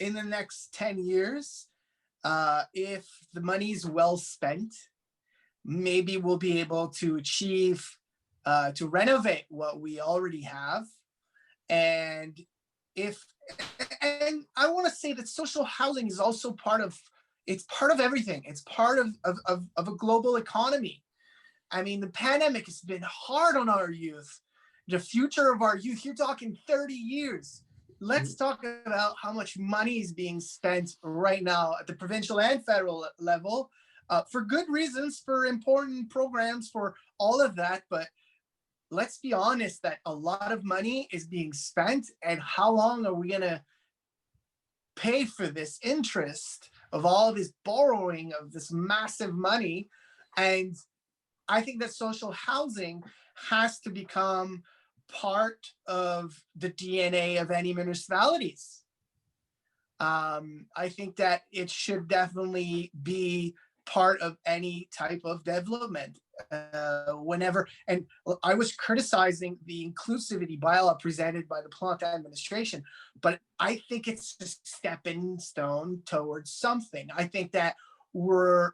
in the next 10 years, if the money is well spent, maybe we'll be able to achieve, to renovate what we already have. And I want to say that social housing is also it's part of everything. It's part of a global economy. I mean, the pandemic has been hard on our youth. The future of our youth, you're talking 30 years. Let's talk about how much money is being spent right now at the provincial and federal level for good reasons, for important programs, for all of that. But let's be honest that a lot of money is being spent, and how long are we going to pay for this interest of all this borrowing of this massive money? And I think that social housing has to become part of the DNA of any municipalities. I think that it should definitely be part of any type of development. Whenever, and I was criticizing the inclusivity bylaw presented by the Plante administration, but I think it's a stepping stone towards something. I think that we're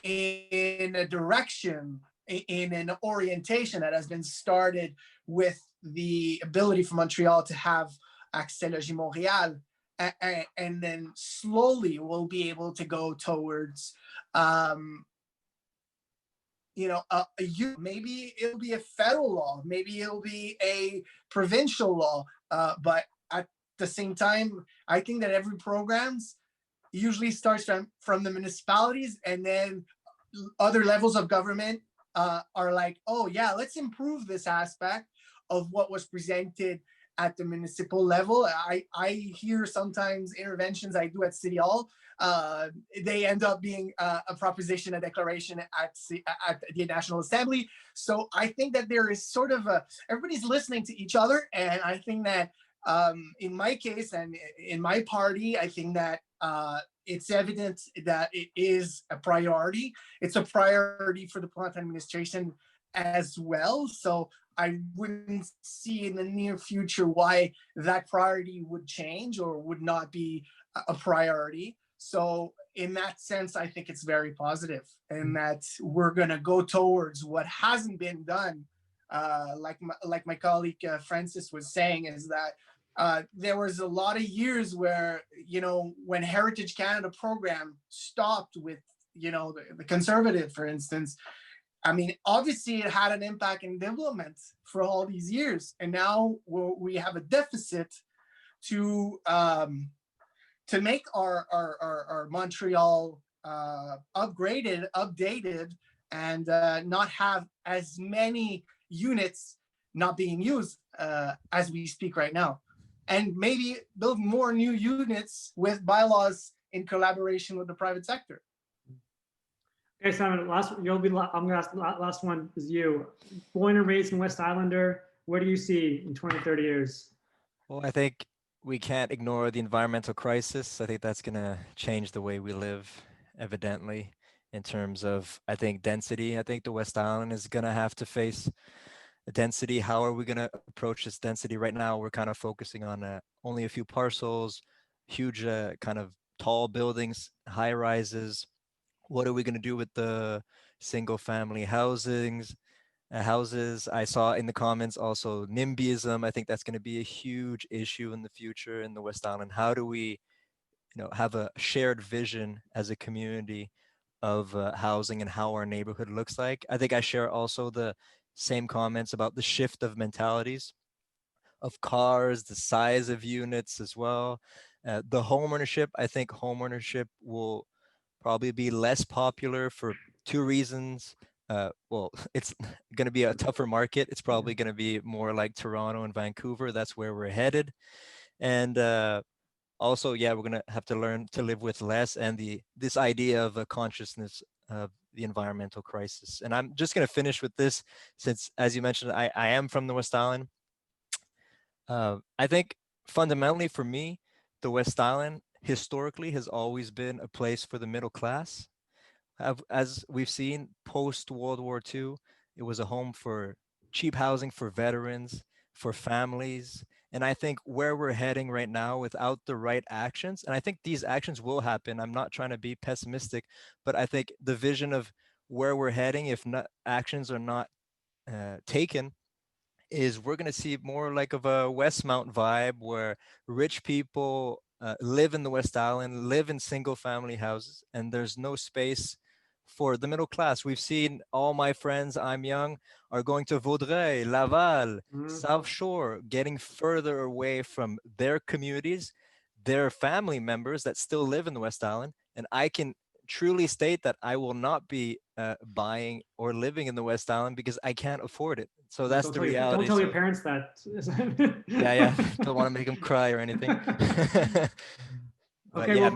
in a direction, in an orientation that has been started with the ability for Montreal to have Accès Logis Montréal, and then slowly we'll be able to go towards, maybe it'll be a federal law, maybe it'll be a provincial law, but at the same time, I think that every programs usually starts from the municipalities, and then other levels of government are like, oh yeah, let's improve this aspect of what was presented at the municipal level. I hear sometimes interventions I do at City Hall, they end up being a proposition, a declaration at the National Assembly. So I think that there is sort of everybody's listening to each other, and I think that in my case and in my party, I think that it's evident that it is a priority. It's a priority for the Plante administration as well. So I wouldn't see in the near future why that priority would change or would not be a priority. So in that sense, I think it's very positive, and that we're going to go towards what hasn't been done. Like my colleague Francis was saying, is that there was a lot of years where, when Heritage Canada program stopped with, the Conservative, for instance, I mean, obviously it had an impact in development for all these years. And now we have a deficit to make our Montreal updated, and not have as many units not being used as we speak right now. And maybe build more new units with bylaws in collaboration with the private sector. Okay, Simon, I'm gonna ask last one is you. Born and raised in West Islander, where do you see in 20, 30 years? Well, I think we can't ignore the environmental crisis. I think that's going to change the way we live, evidently, in terms of, I think, density. I think the West Island is going to have to face density. How are we going to approach this density? Right now, we're kind of focusing on only a few parcels, huge kind of tall buildings, high rises. What are we going to do with the single family houses? I saw in the comments also NIMBYism. I think that's going to be a huge issue in the future in the West Island. How do we, have a shared vision as a community of housing and how our neighborhood looks like? I think I share also the same comments about the shift of mentalities. of cars, the size of units as well. The home ownership, I think home ownership will probably be less popular for two reasons. Well, it's going to be a tougher market. It's probably going to be more like Toronto and Vancouver. That's where we're headed. And also, yeah, we're going to have to learn to live with less, and this idea of a consciousness of the environmental crisis. And I'm just going to finish with this, since, as you mentioned, I am from the West Island. I think fundamentally for me, the West Island historically has always been a place for the middle class. As we've seen post World War II, it was a home for cheap housing for veterans, for families. And I think where we're heading right now without the right actions, and I think these actions will happen. I'm not trying to be pessimistic, but I think the vision of where we're heading, if not actions are not taken, is we're going to see more like of a Westmount vibe where rich people live in the West Island, live in single family houses, and there's no space for the middle class. We've seen all my friends, I'm young, are going to Vaudreuil, Laval, South Shore, getting further away from their communities, their family members that still live in the West Island. And I can truly state that I will not be buying or living in the West Island because I can't afford it. So that's Don't the tell your, reality. don't tell your So, parents that. yeah, don't want to make them cry or anything. But Okay, yeah, well,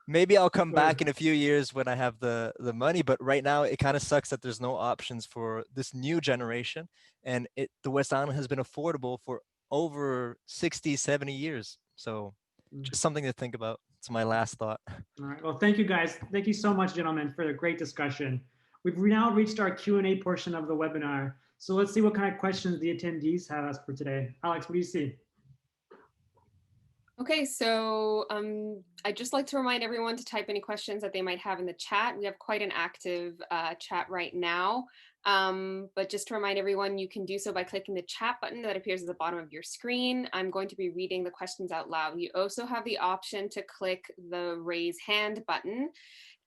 maybe I'll come Go ahead. back in a few years when I have the money. But right now, it kind of sucks that there's no options for this new generation. And the West Island has been affordable for over 60, 70 years. So just something to think about. It's my last thought. All right. Well, thank you guys. Thank you so much, gentlemen, for the great discussion. We've now reached our Q&A portion of the webinar. So let's see what kind of questions the attendees have us for today. Alex, what do you see? Okay, so I'd just like to remind everyone to type any questions that they might have in the chat. We have quite an active chat right now, but just to remind everyone, you can do so by clicking the chat button that appears at the bottom of your screen. I'm going to be reading the questions out loud. You also have the option to click the raise hand button,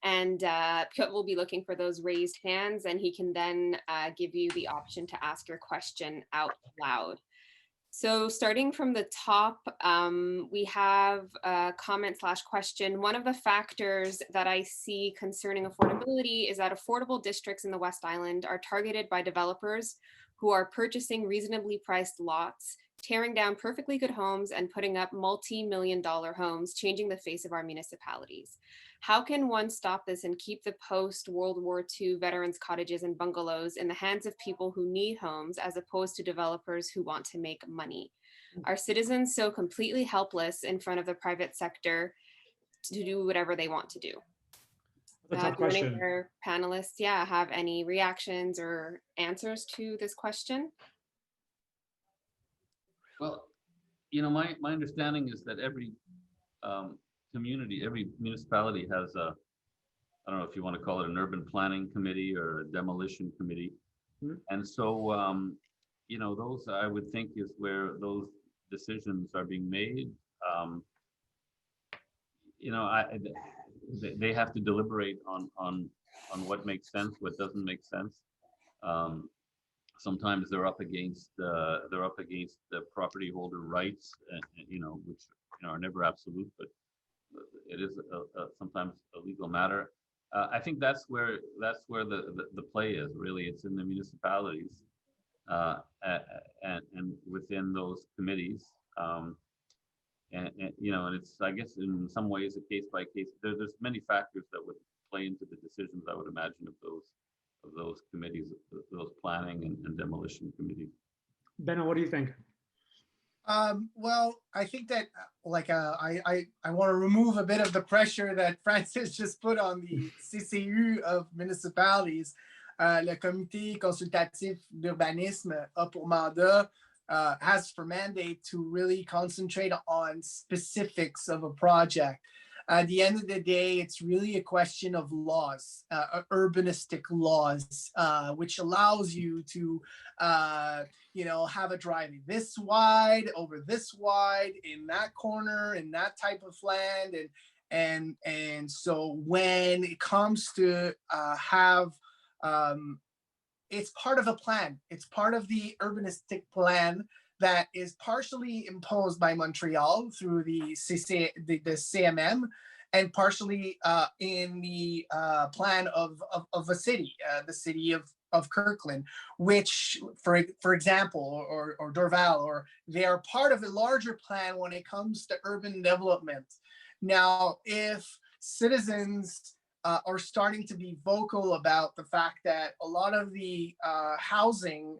and Piotr will be looking for those raised hands, and he can then give you the option to ask your question out loud. So starting from the top, we have a comment/question. One of the factors that I see concerning affordability is that affordable districts in the West Island are targeted by developers who are purchasing reasonably priced lots, tearing down perfectly good homes and putting up multi-million-dollar homes, changing the face of our municipalities. How can one stop this and keep the post-World War II veterans' cottages and bungalows in the hands of people who need homes as opposed to developers who want to make money? Are citizens so completely helpless in front of the private sector to do whatever they want to do? That's a tough Do any of question. our panelists, have any reactions or answers to this question? Well, my understanding is that every community, every municipality has a, I don't know if you want to call it an urban planning committee or a demolition committee. And so, those I would think is where those decisions are being made. They have to deliberate on what makes sense, what doesn't make sense. Sometimes they're up against the property holder rights, which are never absolute, but it is sometimes a legal matter. I think that's where the play is really. It's in the municipalities and within those committees, and it's, I guess, in some ways a case by case. There's many factors that would play into the decisions, I would imagine, of those committees, those planning and demolition committees. Benoit, what do you think? Well, I think that I want to remove a bit of the pressure that Francis just put on the CCU of municipalities. Le Comité consultatif d'urbanisme a pour mandat, has for mandate to really concentrate on specifics of a project. At the end of the day, it's really a question of laws, urbanistic laws, which allows you to, have a driveway this wide, over this wide, in that corner, in that type of land, and so when it comes to it's part of a plan. It's part of the urbanistic plan that is partially imposed by Montreal through the CMM, and partially in the plan of a city, the city of Kirkland, which, for example, or Dorval, or they are part of a larger plan when it comes to urban development. Now, if citizens are starting to be vocal about the fact that a lot of the housing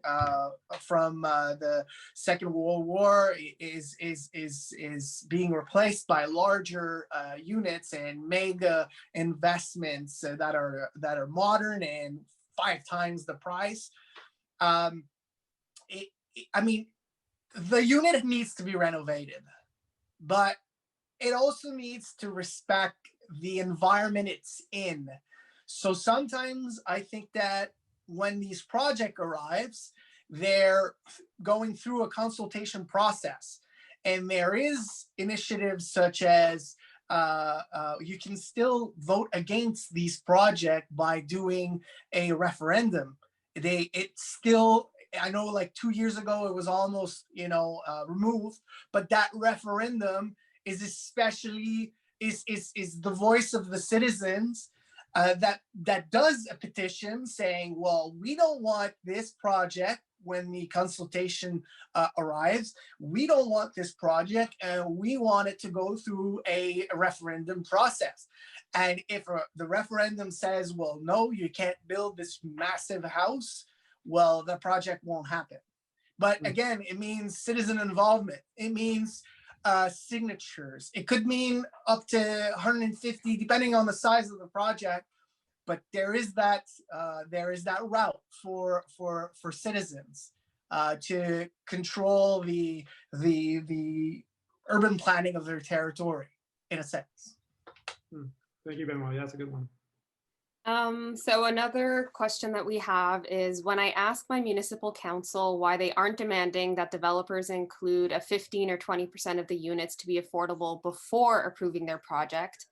from the Second World War is being replaced by larger units and mega investments that are modern and 5 times the price. I mean, the unit needs to be renovated, but it also needs to respect the environment it's in. So sometimes I think that when these projects arrives, they're going through a consultation process, and there is initiatives such as you can still vote against these projects by doing a referendum. It's still, I know, like 2 years ago it was almost removed, but that referendum is especially is the voice of the citizens that does a petition saying, well, we don't want this project when the consultation arrives. We don't want this project, and we want it to go through a referendum process. And if the referendum says, well, no, you can't build this massive house, well, the project won't happen. But again, it means citizen involvement. It means signatures. It could mean up to 150, depending on the size of the project. But there is that route for citizens to control the urban planning of their territory, in a sense. Thank you, Benoit. That's a good one. So another question that we have is, when I ask my municipal council why they aren't demanding that developers include a 15 or 20% of the units to be affordable before approving their project,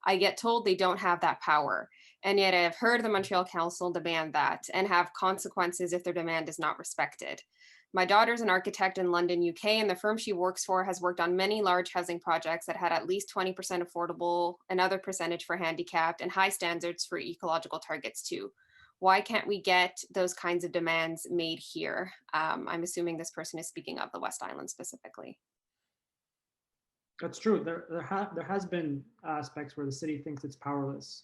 I get told they don't have that power. And yet I have heard the Montreal Council demand that and have consequences if their demand is not respected. My daughter's an architect in London, UK, and the firm she works for has worked on many large housing projects that had at least 20% affordable, another percentage for handicapped, and high standards for ecological targets too. Why can't we get those kinds of demands made here? I'm assuming this person is speaking of the West Island specifically. That's true. There has been aspects where the city thinks it's powerless.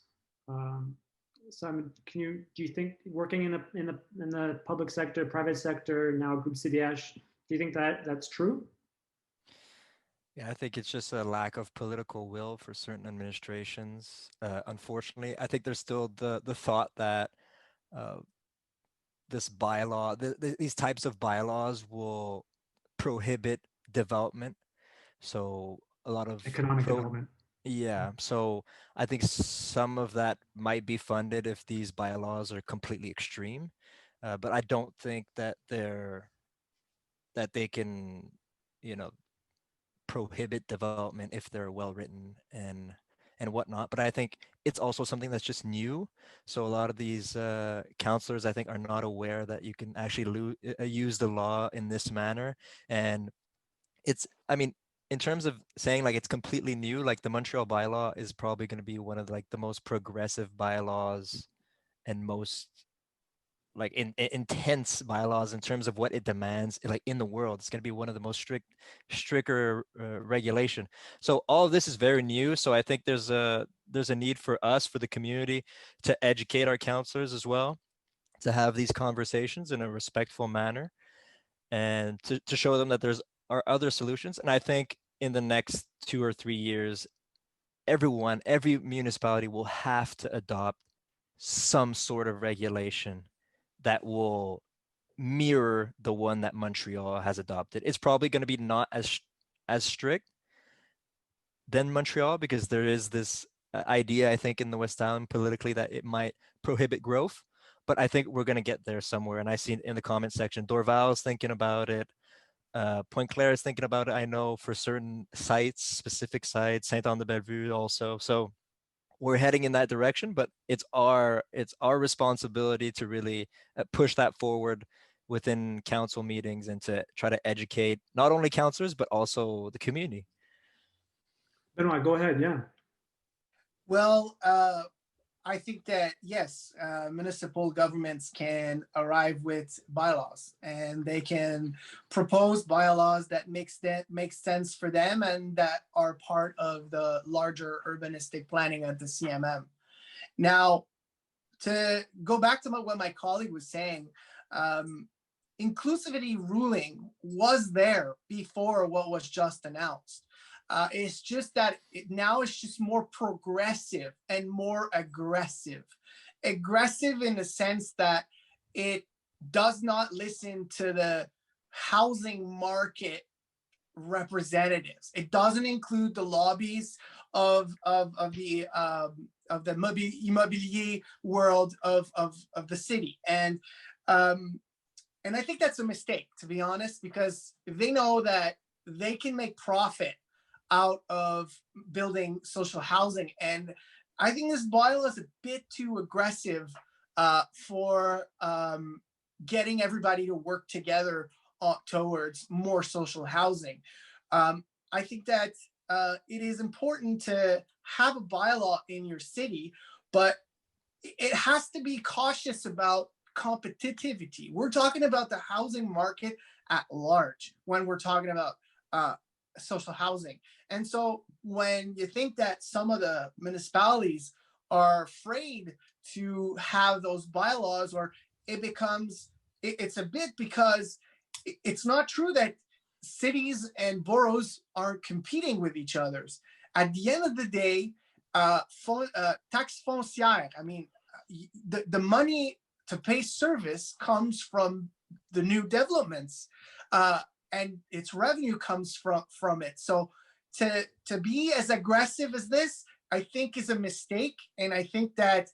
Simon, do you think, working in the public sector, private sector, now Groupe CDH, do you think that that's true? Yeah, I think it's just a lack of political will for certain administrations. Unfortunately, I think there's still the thought that this bylaw, these types of bylaws will prohibit development. So a lot of Economic development. Yeah, so I think some of that might be funded if these bylaws are completely extreme, but I don't think that they can, prohibit development if they're well written and whatnot. But I think it's also something that's just new. So a lot of these councillors, I think, are not aware that you can actually use the law in this manner. And I mean, in terms of saying like it's completely new, like the Montreal bylaw is probably going to be one of the most progressive bylaws and most like intense bylaws in terms of what it demands, like in the world. It's going to be one of the most stricter regulation. So all of this is very new. So I think there's a need for us, for the community, to educate our councillors as well, to have these conversations in a respectful manner, and to show them that are other solutions. And I think in the next 2 or 3 years, every municipality will have to adopt some sort of regulation that will mirror the one that Montreal has adopted. It's probably going to be not as strict than Montreal, because there is this idea, I think, in the West Island politically that it might prohibit growth. But I think we're going to get there somewhere. And I see in the comment section, Dorval is thinking about it. Pointe-Claire is thinking about it, I know, for certain sites, specific sites, Saint-Anne-de-Bellevue also. So we're heading in that direction, but it's our responsibility to really push that forward within council meetings and to try to educate not only councillors, but also the community. Benoit, go ahead. Yeah. Well, I think that yes, municipal governments can arrive with bylaws, and they can propose bylaws that make sense for them and that are part of the larger urbanistic planning at the CMM. Now, to go back to what my colleague was saying, inclusivity ruling was there before what was just announced. It's just that now it's just more progressive and more aggressive. Aggressive in the sense that it does not listen to the housing market representatives. It doesn't include the lobbies of the immobilier world of the city. And I think that's a mistake, to be honest, because they know that they can make profit out of building social housing. And I think this bylaw is a bit too aggressive for getting everybody to work together towards more social housing. I think that it is important to have a bylaw in your city, but it has to be cautious about competitivity. We're talking about the housing market at large when we're talking about social housing. And so when you think that some of the municipalities are afraid to have those bylaws, or it's a bit because it's not true that cities and boroughs are competing with each other. At the end of the day, tax foncière, I mean, the money to pay service comes from the new developments, and its revenue comes from it. So to be as aggressive as this, I think is a mistake. And I think that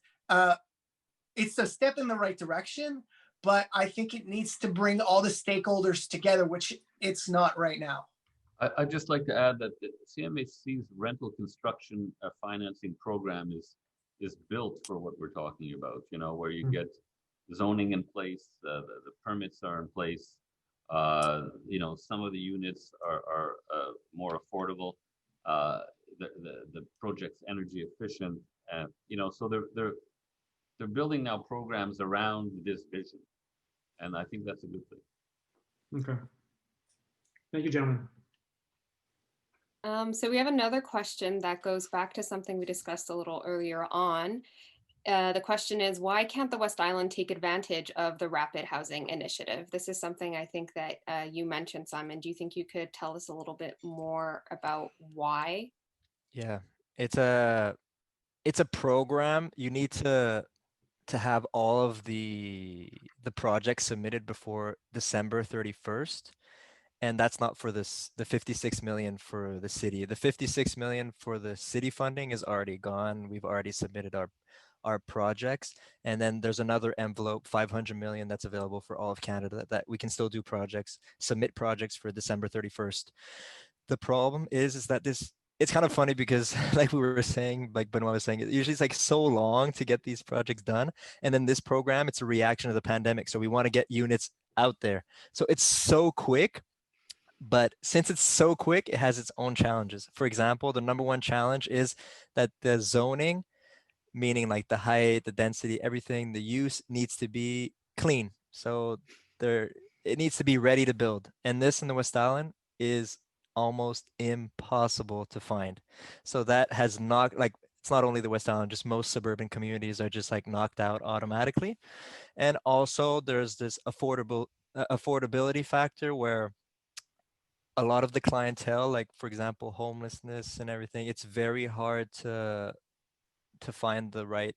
it's a step in the right direction, but I think it needs to bring all the stakeholders together, which it's not right now. I'd just like to add that the CMHC's rental construction financing program is built for what we're talking about, you know, where you get zoning in place, the permits are in place, you know, some of the units are more affordable, the project's energy efficient, you know, so they're building now programs around this vision, and I think that's a good thing. Okay. Thank you, gentlemen. So we have another question that goes back to something we discussed a little earlier on. The question is, why can't the West Island take advantage of the Rapid Housing Initiative? This is something I think that you mentioned, Simon. Do you think you could tell us a little bit more about why? Yeah, it's a program. You need to have all of the projects submitted before December 31st. And that's not for the 56 million for the city. The 56 million for the city funding is already gone. We've already submitted our projects. And then there's another envelope, 500 million, that's available for all of Canada, that we can still do projects, submit projects for December 31st. The problem is that it's kind of funny because like we were saying, like Benoit was saying, usually it's like so long to get these projects done. And then this program, it's a reaction to the pandemic. So we want to get units out there. So it's so quick. But since it's so quick, it has its own challenges. For example, the number one challenge is that the zoning, meaning like the height, the density, everything, the use needs to be clean. So it needs to be ready to build. And this in the West Island is almost impossible to find. So that has not, like, it's not only the West Island, just most suburban communities are just like knocked out automatically. And also there's this affordability factor where a lot of the clientele, like for example, homelessness and everything, it's very hard to find the right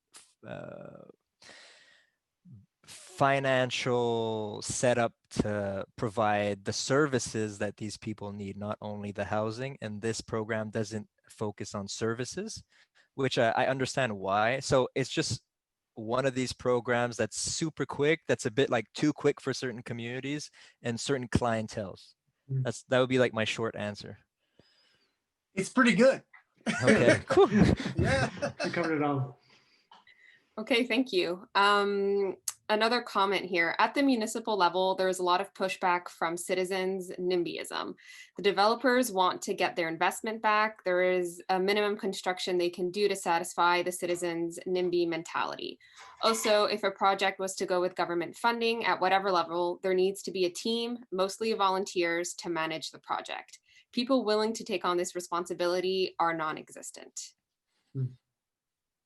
financial setup to provide the services that these people need, not only the housing. And this program doesn't focus on services, which I understand why. So it's just one of these programs that's super quick, that's a bit like too quick for certain communities and certain clienteles. That would be like my short answer. It's pretty good. Okay, cool. Yeah. We covered it all. Okay, thank you. Another comment here. At the municipal level, there is a lot of pushback from citizens, NIMBYism. The developers want to get their investment back. There is a minimum construction they can do to satisfy the citizens' NIMBY mentality. Also, if a project was to go with government funding at whatever level, there needs to be a team, mostly volunteers, to manage the project. People willing to take on this responsibility are non-existent.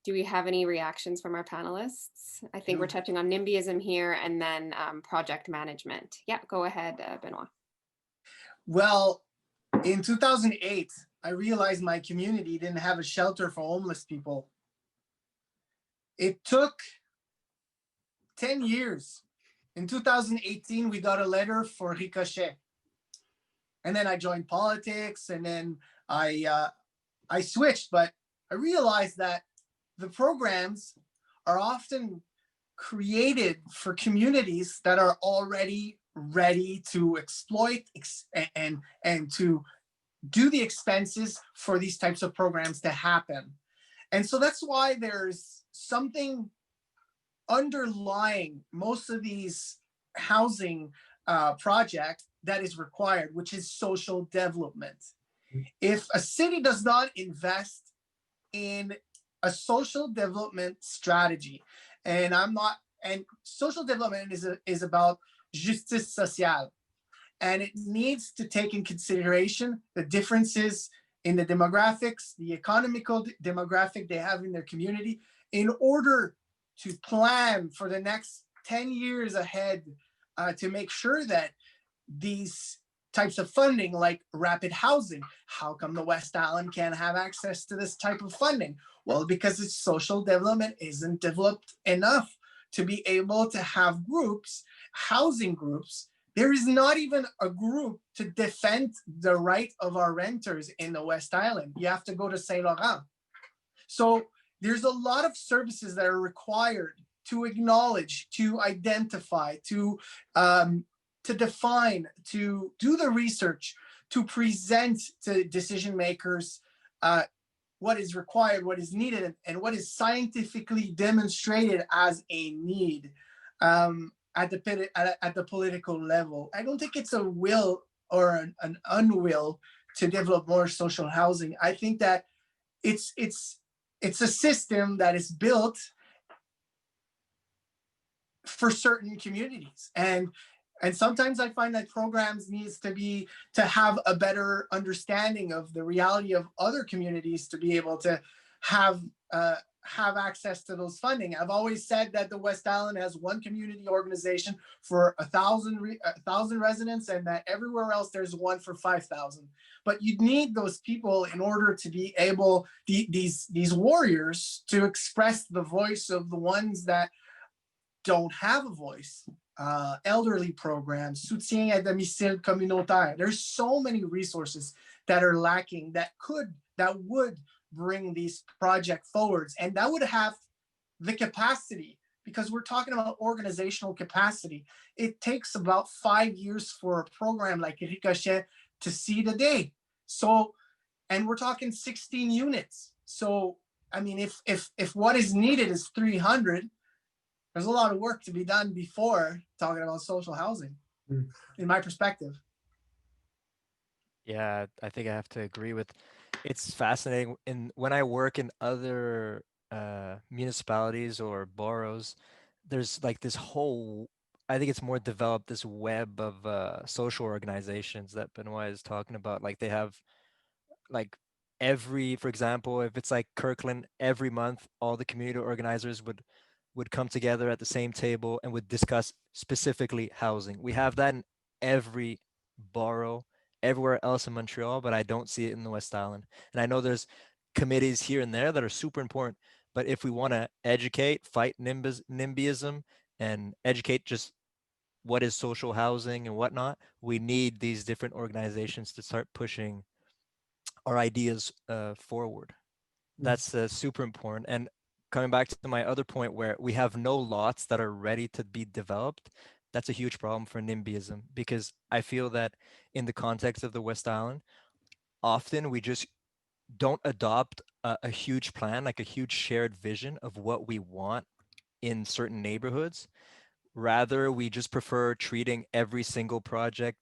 Do we have any reactions from our panelists? I think we're touching on NIMBYism here and then project management. Yeah, go ahead, Benoit. Well, in 2008, I realized my community didn't have a shelter for homeless people. It took 10 years. In 2018, we got a letter for Ricochet. And then I joined politics, and then I switched, but I realized that the programs are often created for communities that are already ready to exploit and to do the expenses for these types of programs to happen. And so that's why there's something underlying most of these housing projects that is required, which is social development. If a city does not invest in a social development strategy, and social development is about justice sociale, and it needs to take in consideration the differences in the demographics, the economical demographic they have in their community, in order to plan for the next 10 years ahead, to make sure that these types of funding, like rapid housing, how come the West Island can't have access to this type of funding? Well, because its social development isn't developed enough to be able to have groups, housing groups. There is not even a group to defend the right of our renters in the West Island. You have to go to Saint Laurent. So there's a lot of services that are required to acknowledge, to identify, to define, to do the research, to present to decision makers what is required, what is needed, and what is scientifically demonstrated as a need at the political level. I don't think it's a will or an unwill to develop more social housing. I think that it's a system that is built for certain communities, and sometimes I find that programs needs to have a better understanding of the reality of other communities to be able to have access to those funding. I've always said that the West Island has one community organization for 1,000 residents, and that everywhere else there's one for 5,000. But you need those people in order to be able, these warriors, to express the voice of the ones that don't have a voice. Elderly programs, soutien à domicile communautaire. There's so many resources that are lacking that would bring these projects forwards, and that would have the capacity, because we're talking about organizational capacity. It takes about 5 years for a program like Ricochet to see the day. So, and we're talking 16 units. So, I mean, if what is needed is 300, there's a lot of work to be done before talking about social housing, in my perspective. Yeah, I think I have to agree with. It's fascinating. When I work in other municipalities or boroughs, there's like this whole, I think it's more developed, this web of social organizations that Benoit is talking about. Like they have like for example, if it's like Kirkland, every month, all the community organizers would come together at the same table and would discuss specifically housing. We have that in every borough, everywhere else in Montreal, but I don't see it in the West Island. And I know there's committees here and there that are super important, but if we want to educate, fight NIMBYism, and educate just what is social housing and whatnot, we need these different organizations to start pushing our ideas forward. That's super important. And coming back to my other point, where we have no lots that are ready to be developed, that's a huge problem for NIMBYism, because I feel that in the context of the West Island, often we just don't adopt a huge plan, like a huge shared vision of what we want in certain neighborhoods. Rather, we just prefer treating every single project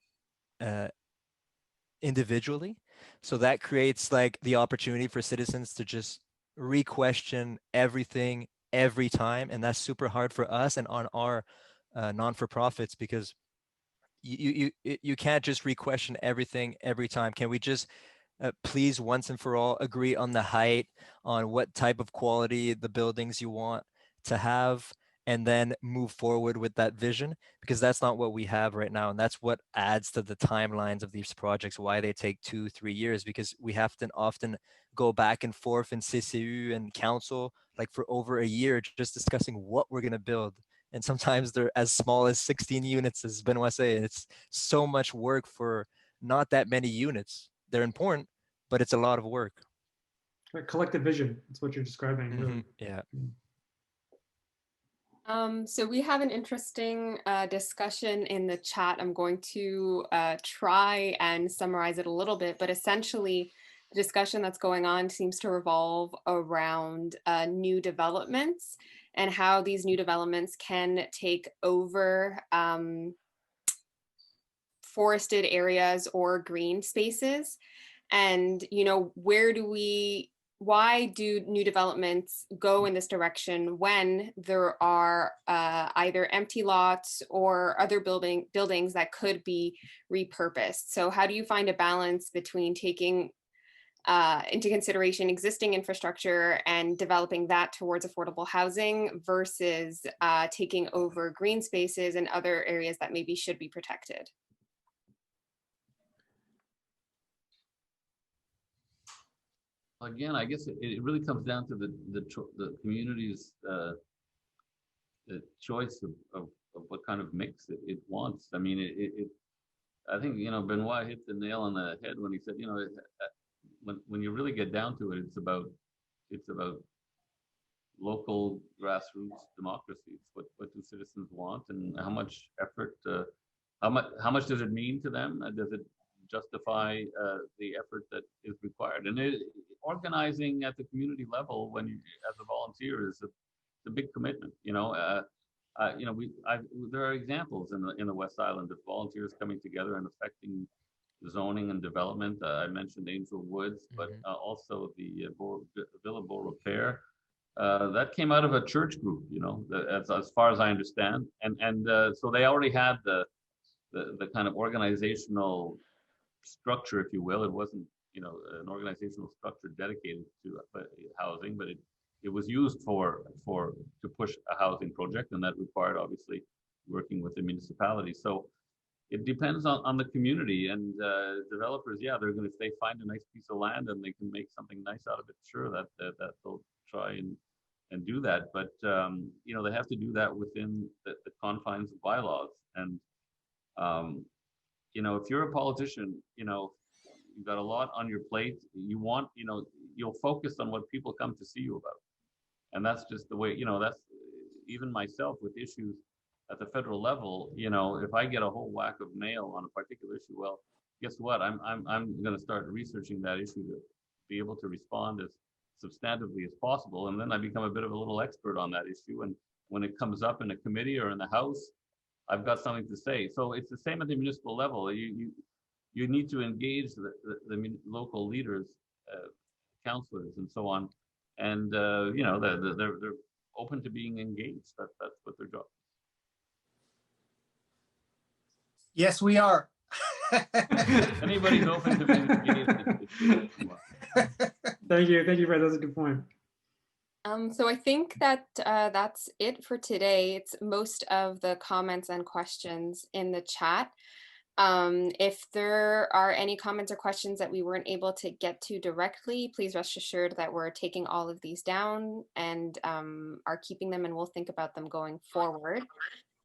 individually. So that creates like the opportunity for citizens to just re-question everything every time. And that's super hard for us and on our non-for-profits, because you can't just re-question everything every time. Can we just please once and for all agree on the height, on what type of quality the buildings you want to have, and then move forward with that vision? Because that's not what we have right now. And that's what adds to the timelines of these projects, why they take 2-3 years, because we have to often go back and forth in CCU and council, like for over a year, just discussing what we're going to build. And sometimes they're as small as 16 units, as Benoit said. It's so much work for not that many units. They're important, but it's a lot of work. A collective vision. That's what you're describing. Really. Yeah. So we have an interesting discussion in the chat. I'm going to try and summarize it a little bit, but essentially the discussion that's going on seems to revolve around new developments and how these new developments can take over forested areas or green spaces. And, you know, why do new developments go in this direction when there are either empty lots or other buildings that could be repurposed? So how do you find a balance between taking into consideration existing infrastructure and developing that towards affordable housing versus taking over green spaces and other areas that maybe should be protected? Again, I guess it really comes down to the community's the choice of what kind of mix it wants. I mean, I think, you know, Benoit hit the nail on the head when he said, you know, when you really get down to it, it's about local grassroots democracy. It's what do citizens want, and how much effort, how much does it mean to them? Does it justify the effort that is required? And organizing at the community level when you, as a volunteer, is a big commitment. You know, there are examples in the West Island of volunteers coming together and affecting zoning and development. I mentioned Angel Woods, but also the Villa Beau Repair. That came out of a church group, you know, as far as I understand, and so they already had the kind of organizational structure, if you will. It wasn't, you know, an organizational structure dedicated to housing, but it was used to push a housing project, and that required obviously working with the municipality. So it depends on the community, and developers, yeah, they're going to, if they find a nice piece of land and they can make something nice out of it, sure, that they'll try and do that. But you know, they have to do that within the confines of bylaws. And you know, if you're a politician, you know, you've got a lot on your plate. You want, you know, you'll focus on what people come to see you about. And that's just the way, you know, that's even myself with issues at the federal level. You know, if I get a whole whack of mail on a particular issue, well, guess what? I'm going to start researching that issue to be able to respond as substantively as possible. And then I become a bit of a little expert on that issue. And when it comes up in a committee or in the House, I've got something to say. So it's the same at the municipal level. You need to engage the local leaders, councillors, and so on. And you know, they're open to being engaged. That's what their job is. Yes, we are. Anybody's open to being engaged. Thank you, Fred. That's a good point. So I think that that's it for today. It's most of the comments and questions in the chat. If there are any comments or questions that we weren't able to get to directly, please rest assured that we're taking all of these down and are keeping them, and we'll think about them going forward.